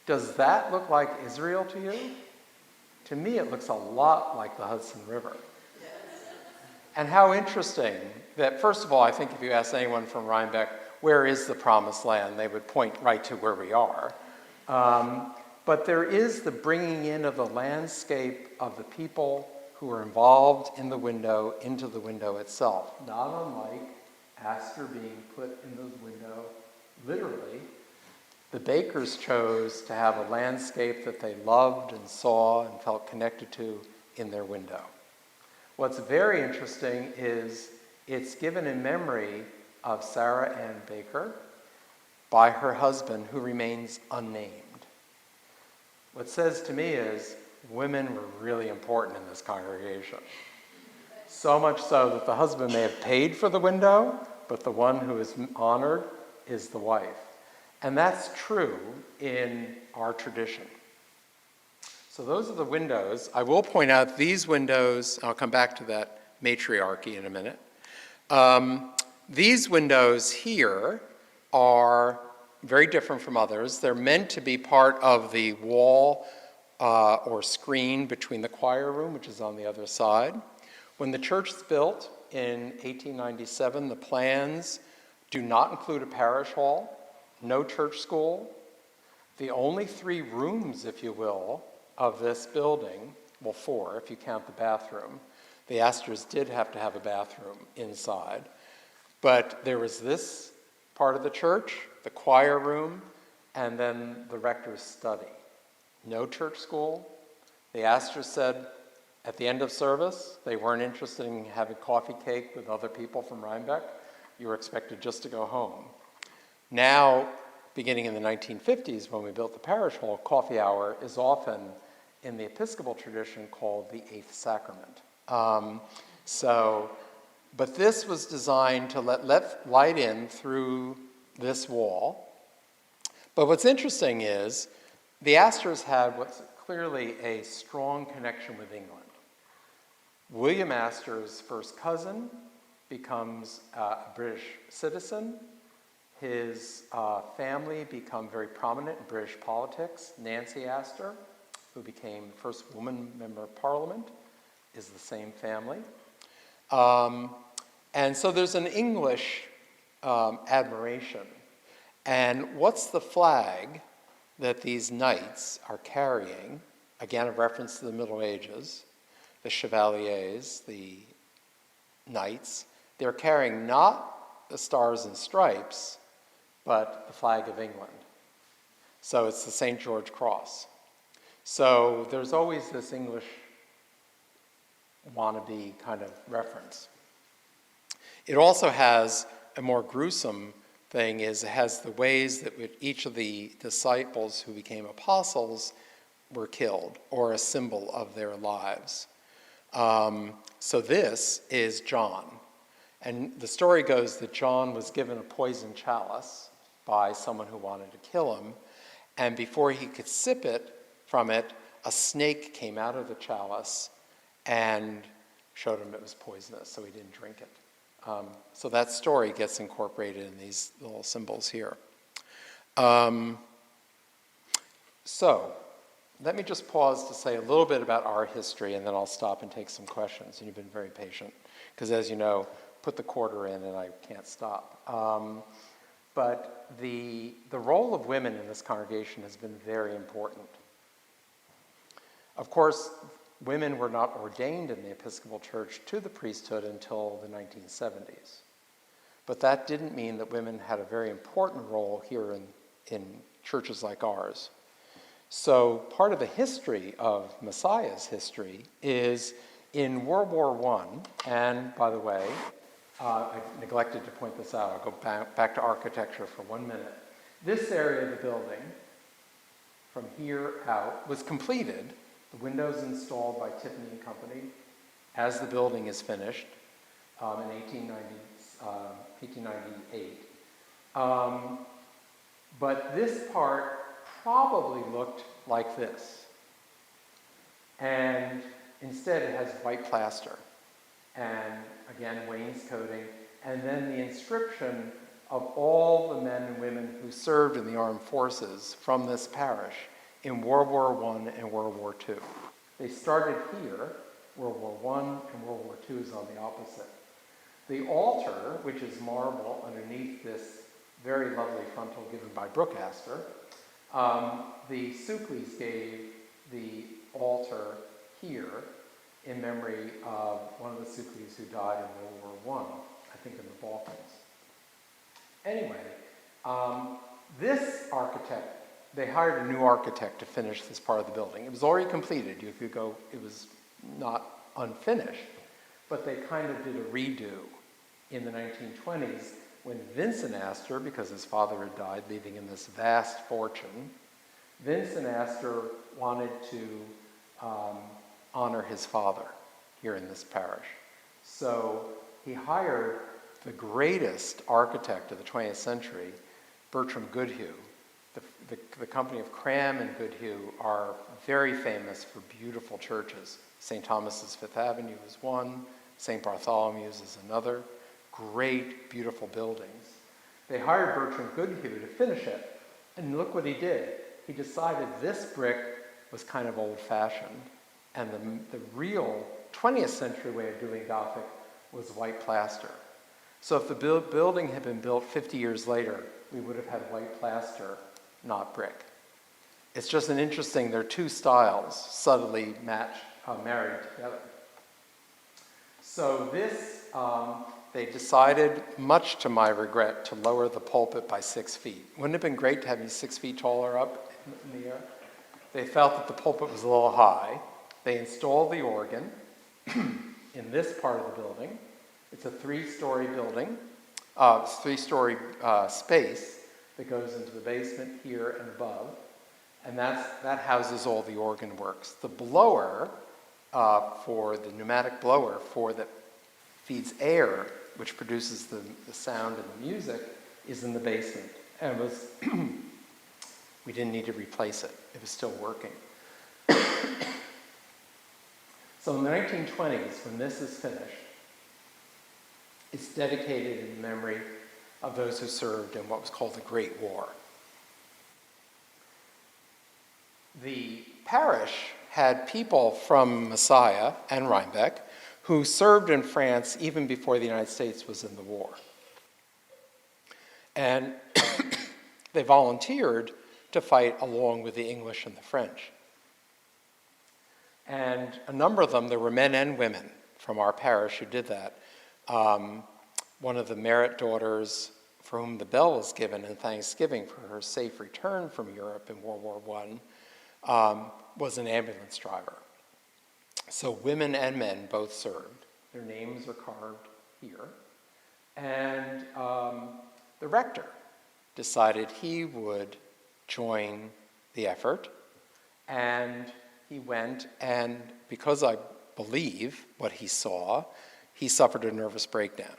does that look like Israel to you? To me, it looks a lot like the Hudson River. And how interesting that, first of all, I think if you ask anyone from Rhinebeck, where is the promised land, they would point right to where we are. But there is the bringing in of the landscape of the people who are involved in the window into the window itself. Not unlike Astor being put in the window, literally. The bakers chose to have a landscape that they loved and saw and felt connected to in their window. What's very interesting is it's given in memory of Sarah Ann Baker by her husband, who remains unnamed. What says to me is women were really important in this congregation. So much so that the husband may have paid for the window, but the one who is honored is the wife. And that's true in our tradition. So those are the windows. I will point out these windows, I'll come back to that matriarchy in a minute. These windows here are very different from others. They're meant to be part of the wall or screen between the choir room, which is on the other side. When the church was built in 1897, the plans do not include a parish hall, no church school. The only 3 rooms, if you will, of this building, well, 4 if you count the bathroom. The Astors did have to have a bathroom inside. But there was this part of the church, the choir room, and then the rector's study. No church school. The Astors said at the end of service, they weren't interested in having coffee cake with other people from Rhinebeck. You were expected just to go home. Now, beginning in the 1950s, when we built the parish hall, coffee hour is often, in the Episcopal tradition, called the 8th sacrament. But this was designed to let light in through this wall. But what's interesting is the Astors had what's clearly a strong connection with England. William Astor's first cousin becomes a British citizen. His family become very prominent in British politics. Nancy Astor, who became the first woman member of Parliament, is the same family. And so there's an English admiration. And what's the flag that these knights are carrying? Again, a reference to the Middle Ages, the chevaliers, the knights. They're carrying not the stars and stripes, but the flag of England. So it's the St. George Cross. So there's always this English wannabe kind of reference. It also has a more gruesome thing, is it has the ways that each of the disciples who became apostles were killed, or a symbol of their lives. So this is John. And the story goes that John was given a poisoned chalice by someone who wanted to kill him. And before he could sip from it, a snake came out of the chalice and showed him it was poisonous, so he didn't drink it. So that story gets incorporated in these little symbols here. So let me just pause to say a little bit about our history, and then I'll stop and take some questions. And you've been very patient, because as you know, put the quarter in and I can't stop. But the role of women in this congregation has been very important. Of course, women were not ordained in the Episcopal Church to the priesthood until the 1970s. But that didn't mean that women had a very important role here in churches like ours. So part of the history of Messiah's history is in World War I, and by the way, I neglected to point this out. I'll go back to architecture for 1 minute. This area of the building, from here out, was completed. The windows installed by Tiffany and Company as the building is finished in 1898. But this part probably looked like this. And instead it has white plaster. And again, wainscoting. And then the inscription of all the men and women who served in the armed forces from this parish in World War I and World War II. They started here. World War I and World War II is on the opposite. The altar, which is marble underneath this very lovely frontal given by Brooke Astor, the Sukleys gave the altar here in memory of one of the Sukleys who died in World War I think in the Balkans. Anyway, this architect, they hired a new architect to finish this part of the building. It was already completed. You could go, it was not unfinished, but they kind of did a redo in the 1920s when Vincent Astor, because his father had died, leaving him this vast fortune, Vincent Astor wanted to honor his father here in this parish. So he hired the greatest architect of the 20th century, Bertram Goodhue. The company of Cram and Goodhue are very famous for beautiful churches. St. Thomas's Fifth Avenue is one, St. Bartholomew's is another. Great, beautiful buildings. They hired Bertram Goodhue to finish it, and look what he did. He decided this brick was kind of old-fashioned, and the real 20th century way of doing Gothic was white plaster. So if the building had been built 50 years later, we would have had white plaster, not brick. It's just an interesting, there are two styles subtly married together. So this, they decided, much to my regret, to lower the pulpit by 6 feet. Wouldn't it have been great to have you 6 feet taller up in the air? They felt that the pulpit was a little high. They installed the organ in this part of the building. It's a 3-story building, 3-story space that goes into the basement here and above. And that houses all the organ works. The blower, for the pneumatic blower that feeds air, which produces the sound and the music, is in the basement. And it was we didn't need to replace it. It was still working. So in the 1920s, when this is finished, it's dedicated in memory of those who served in what was called the Great War. The parish had people from Messiah and Rhinebeck who served in France even before the United States was in the war. And they volunteered to fight along with the English and the French. And a number of them, there were men and women from our parish who did that. One of the Merritt daughters, for whom the bell was given in Thanksgiving for her safe return from Europe in World War I, was an ambulance driver. So women and men both served. Their names are carved here. And the rector decided he would join the effort, and he went, and because I believe what he saw, he suffered a nervous breakdown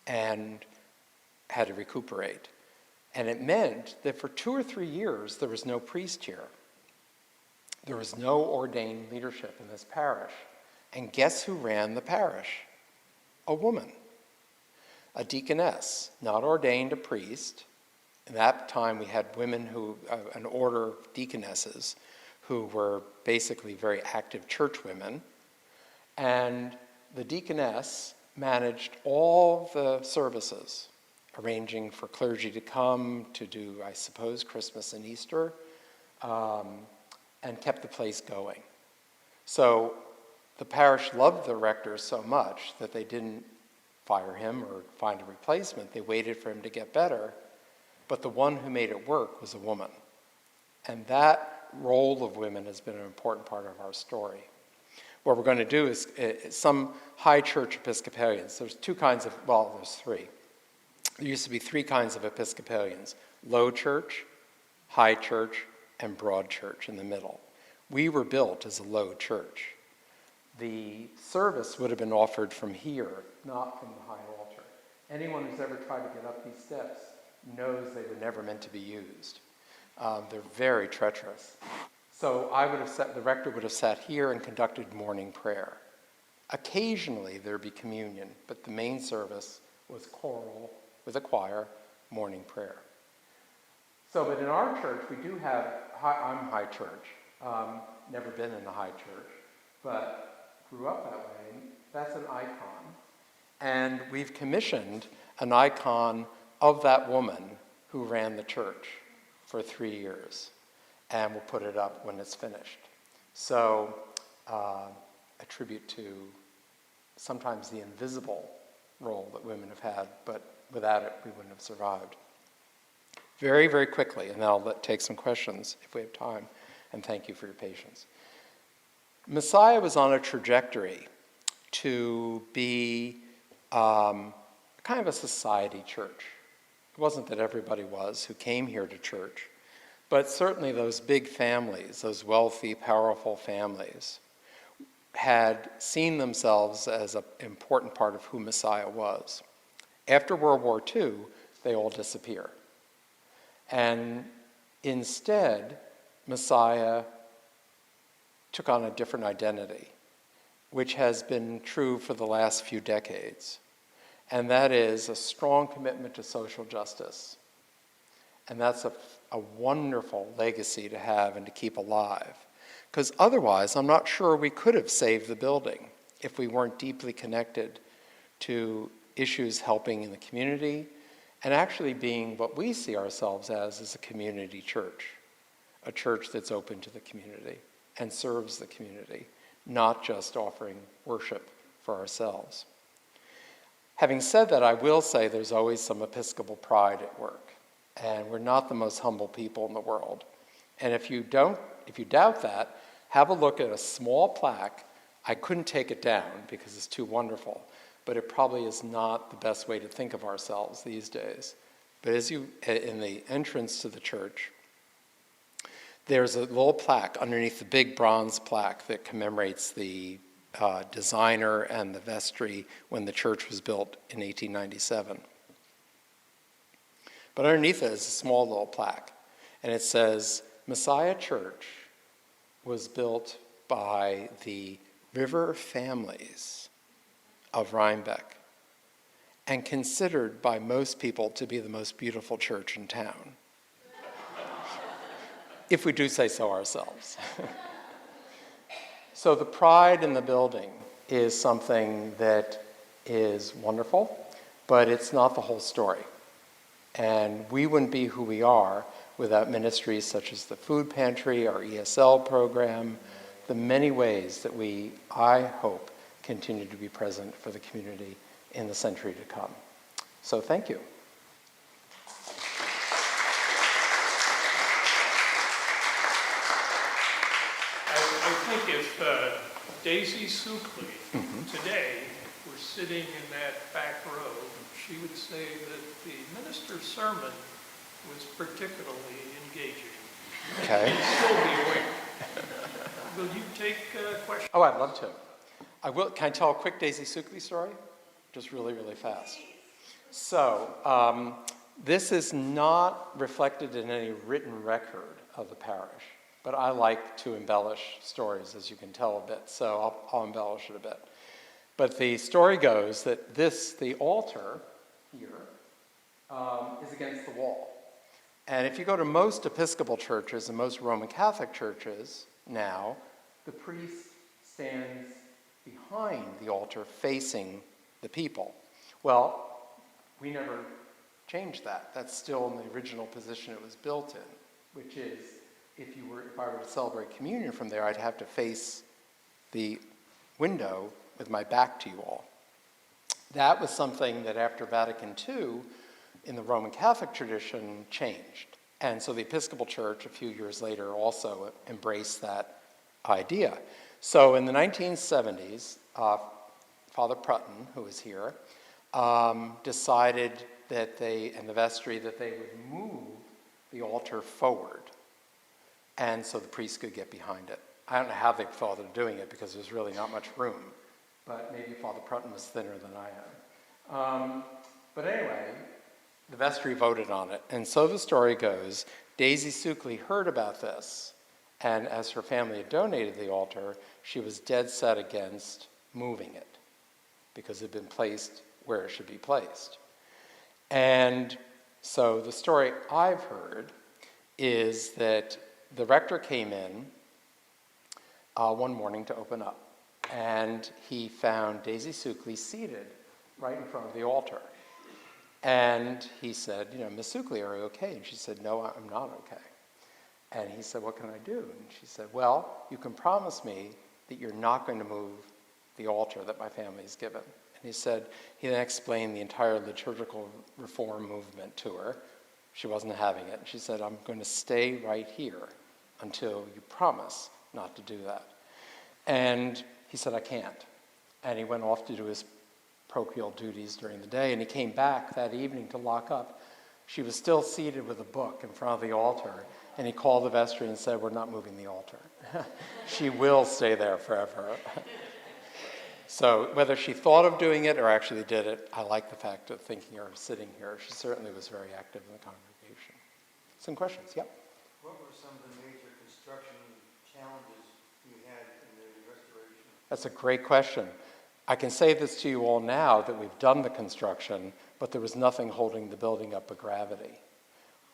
and had to recuperate. And it meant that for 2 or 3 years, there was no priest here. There was no ordained leadership in this parish. And guess who ran the parish? A woman, a deaconess, not ordained a priest. At that time, we had women who, an order of deaconesses, who were basically very active church women. And the deaconess managed all the services, arranging for clergy to come to do, I suppose, Christmas and Easter, and kept the place going. So the parish loved the rector so much that they didn't fire him or find a replacement. They waited for him to get better. But the one who made it work was a woman. And that role of women has been an important part of our story. What we're going to do is some high church Episcopalians. There's two kinds of, well, there's three. There used to be 3 kinds of Episcopalians: low church, high church, and broad church in the middle. We were built as a low church. The service would have been offered from here, not from the high altar. Anyone who's ever tried to get up these steps knows they were never meant to be used. They're very treacherous. So the rector would have sat here and conducted morning prayer. Occasionally there'd be communion, but the main service was choral with a choir, morning prayer. So, but in our church, we do have, I'm high church, never been in a high church, but grew up that way. That's an icon. And we've commissioned an icon of that woman who ran the church for 3 years. And we'll put it up when it's finished. So, a tribute to sometimes the invisible role that women have had, but without it, we wouldn't have survived. Very, very quickly, and then I'll take some questions if we have time, and thank you for your patience. Messiah was on a trajectory to be kind of a society church. It wasn't that everybody was who came here to church, but certainly those big families, those wealthy, powerful families, had seen themselves as an important part of who Messiah was. After World War II, they all disappear. And instead, Messiah took on a different identity, which has been true for the last few decades. And that is a strong commitment to social justice. And that's a wonderful legacy to have and to keep alive. Because otherwise, I'm not sure we could have saved the building if we weren't deeply connected to issues helping in the community and actually being what we see ourselves as is a community church, a church that's open to the community and serves the community, not just offering worship for ourselves. Having said that, I will say there's always some Episcopal pride at work, and we're not the most humble people in the world. And if you doubt that, have a look at a small plaque. I couldn't take it down because it's too wonderful, but it probably is not the best way to think of ourselves these days. But in the entrance to the church, there's a little plaque underneath the big bronze plaque that commemorates the designer and the vestry when the church was built in 1897. But underneath it is a small little plaque, and it says, Messiah Church was built by the River families of Rhinebeck and considered by most people to be the most beautiful church in town. If we do say so ourselves. So the pride in the building is something that is wonderful, but it's not the whole story. And we wouldn't be who we are without ministries such as the food pantry, our ESL program, the many ways that we, I hope, continue to be present for the community in the century to come. So thank you. I think if Daisy Sukley today were sitting in that back row, she would say that the minister's sermon was particularly engaging. Okay. She'd still be awake. Will you take questions? Oh, I'd love to. I will. Can I tell a quick Daisy Sukley story? Just really, really fast. So, this is not reflected in any written record of the parish, but I like to embellish stories, as you can tell a bit, so I'll embellish it a bit. But the story goes that the altar here, is against the wall. And if you go to most Episcopal churches and most Roman Catholic churches now, the priest stands behind the altar facing the people. Well, we never changed that. That's still in the original position it was built in, which is if I were to celebrate communion from there, I'd have to face the window with my back to you all. That was something that after Vatican II, in the Roman Catholic tradition, changed. And so the Episcopal Church, a few years later, also embraced that idea. So in the 1970s, Father Prutton, who is here, decided that and the vestry, that they would move the altar forward. And so the priest could get behind it. I don't know how they thought of doing it because there's really not much room. But maybe Father Prutton was thinner than I am. But anyway, the vestry voted on it. And so the story goes, Daisy Sukley heard about this. And as her family had donated the altar, she was dead set against moving it because it had been placed where it should be placed. And so the story I've heard is that the rector came in one morning to open up, and he found Daisy Sukley seated right in front of the altar. And he said, Miss Sukley, are you okay? And she said, no, I'm not okay. And he said, what can I do? And she said, well, you can promise me that you're not going to move the altar that my family's given. And he then explained the entire liturgical reform movement to her. She wasn't having it. And she said, I'm going to stay right here until you promise not to do that. And he said, I can't. And he went off to do his parochial duties during the day, and he came back that evening to lock up. She was still seated with a book in front of the altar, and he called the vestry and said, we're not moving the altar. She will stay there forever. So whether she thought of doing it or actually did it, I like the fact of thinking her sitting here. She certainly was very active in the congregation. Some questions? Yep. What were some of the major construction challenges you had in the restoration? That's a great question. I can say this to you all now that we've done the construction, but there was nothing holding the building up but gravity.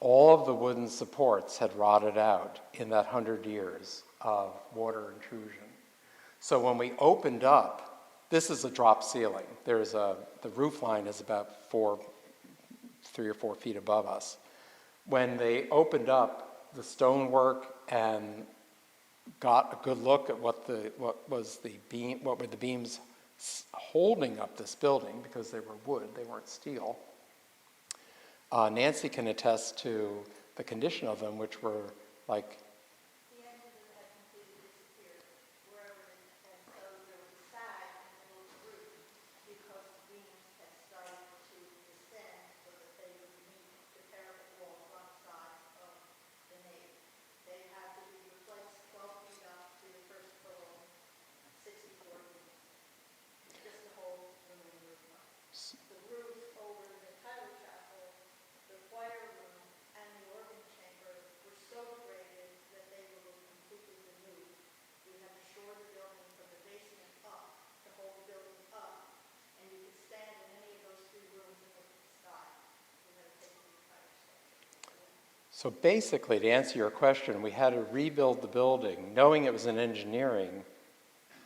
All of the wooden supports had rotted out in that 100 years of water intrusion. So when we opened up, this is a drop ceiling. The roof line is about 3 or 4 feet above us. When they opened up the stonework and got a good look at what were the beams holding up this building, because they were wood, they weren't steel. Nancy can attest to the condition of them, which were like. The edges had completely disappeared wherever it had, so there was a sag in the middle of the roof because the beams had started to descend so that they would meet the parapet wall front side of the nave. They had to be replaced 12 feet up to the first floor, 64 feet. Just to hold the main roof up. The roof over the title chapel, the choir room, and the organ chamber were so degraded that they were completely removed. We had to shore the building from the basement up to hold the building up, and you could stand in any of those 3 rooms and look at the sky. We had to take the entire structure. So basically, to answer your question, we had to rebuild the building, knowing it was an engineering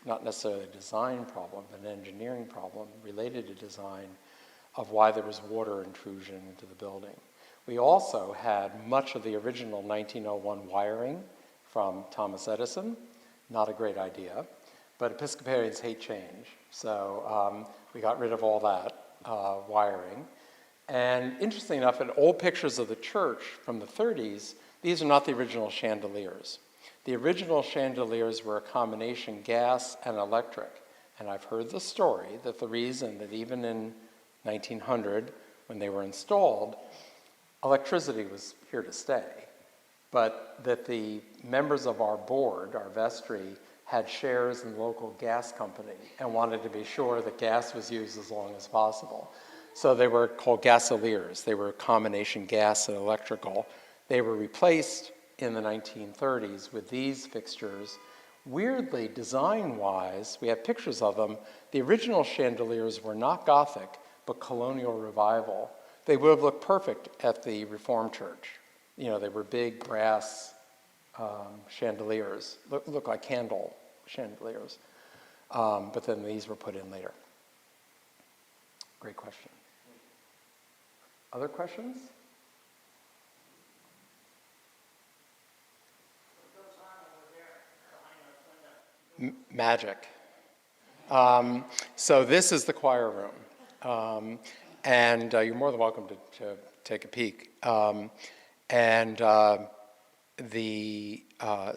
not necessarily a design problem, but an engineering problem related to design of why there was water intrusion into the building. We also had much of the original 1901 wiring from Thomas Edison. Not a great idea, but Episcopalians hate change. So we got rid of all that wiring. And interestingly enough, in old pictures of the church from the 30s, these are not the original chandeliers. The original chandeliers were a combination gas and electric. And I've heard the story that the reason that even in 1900, when they were installed, electricity was here to stay, but that the members of our board, our vestry, had shares in the local gas company and wanted to be sure that gas was used as long as possible. So they were called gasoliers. They were a combination gas and electrical. They were replaced in the 1930s with these fixtures. Weirdly, design-wise, we have pictures of them. The original chandeliers were not Gothic, but colonial revival. They would have looked perfect at the Reformed Church. You know, they were big brass chandeliers, look like candle chandeliers. But then these were put in later. Great question. Other questions? Magic. So this is the choir room. And you're more than welcome to take a peek. So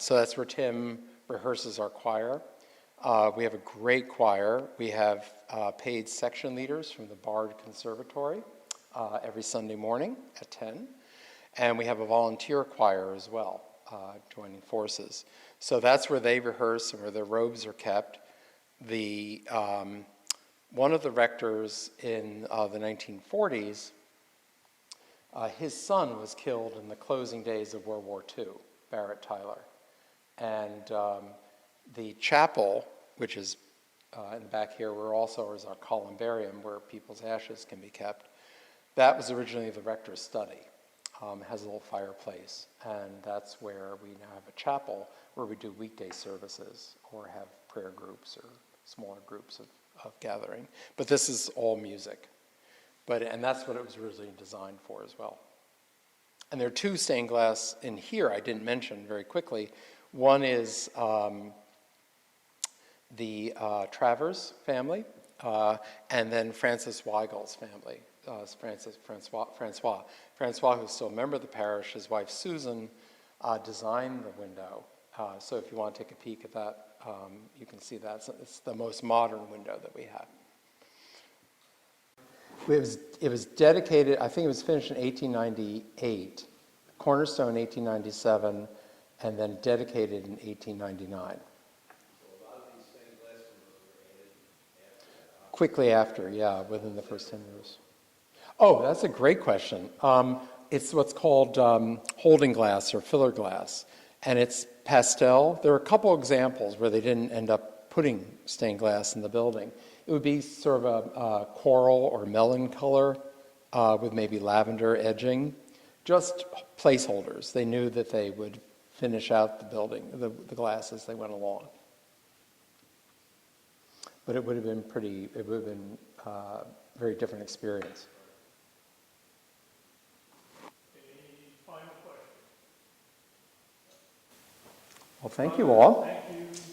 that's where Tim rehearses our choir. We have a great choir. We have paid section leaders from the Bard Conservatory every Sunday morning at 10. And we have a volunteer choir as well, joining forces. So that's where they rehearse and where their robes are kept. One of the rectors in the 1940s, his son was killed in the closing days of World War II, Barrett Tyler. And the chapel, which is in the back here, where also is our columbarium where people's ashes can be kept, that was originally the rector's study. It has a little fireplace, and that's where we now have a chapel where we do weekday services or have prayer groups or smaller groups of gathering. But this is all music. And that's what it was originally designed for as well. And there are two stained glass in here I didn't mention very quickly. One is the Travers family, and then Francis Weigel's family. Francois, who's still a member of the parish, his wife Susan, designed the window. So if you want to take a peek at that, you can see that. It's the most modern window that we have. It was dedicated, I think it was finished in 1898, cornerstone 1897, and then dedicated in 1899. Quickly after, yeah, within the first 10 years. Oh, that's a great question. It's what's called holding glass or filler glass, and it's pastel. There are a couple examples where they didn't end up putting stained glass in the building. It would be sort of a coral or melon color with maybe lavender edging, just placeholders. They knew that they would finish out the building, the glass as they went along. But it would have been a very different experience. Any final question? Well, thank you all. Thank you.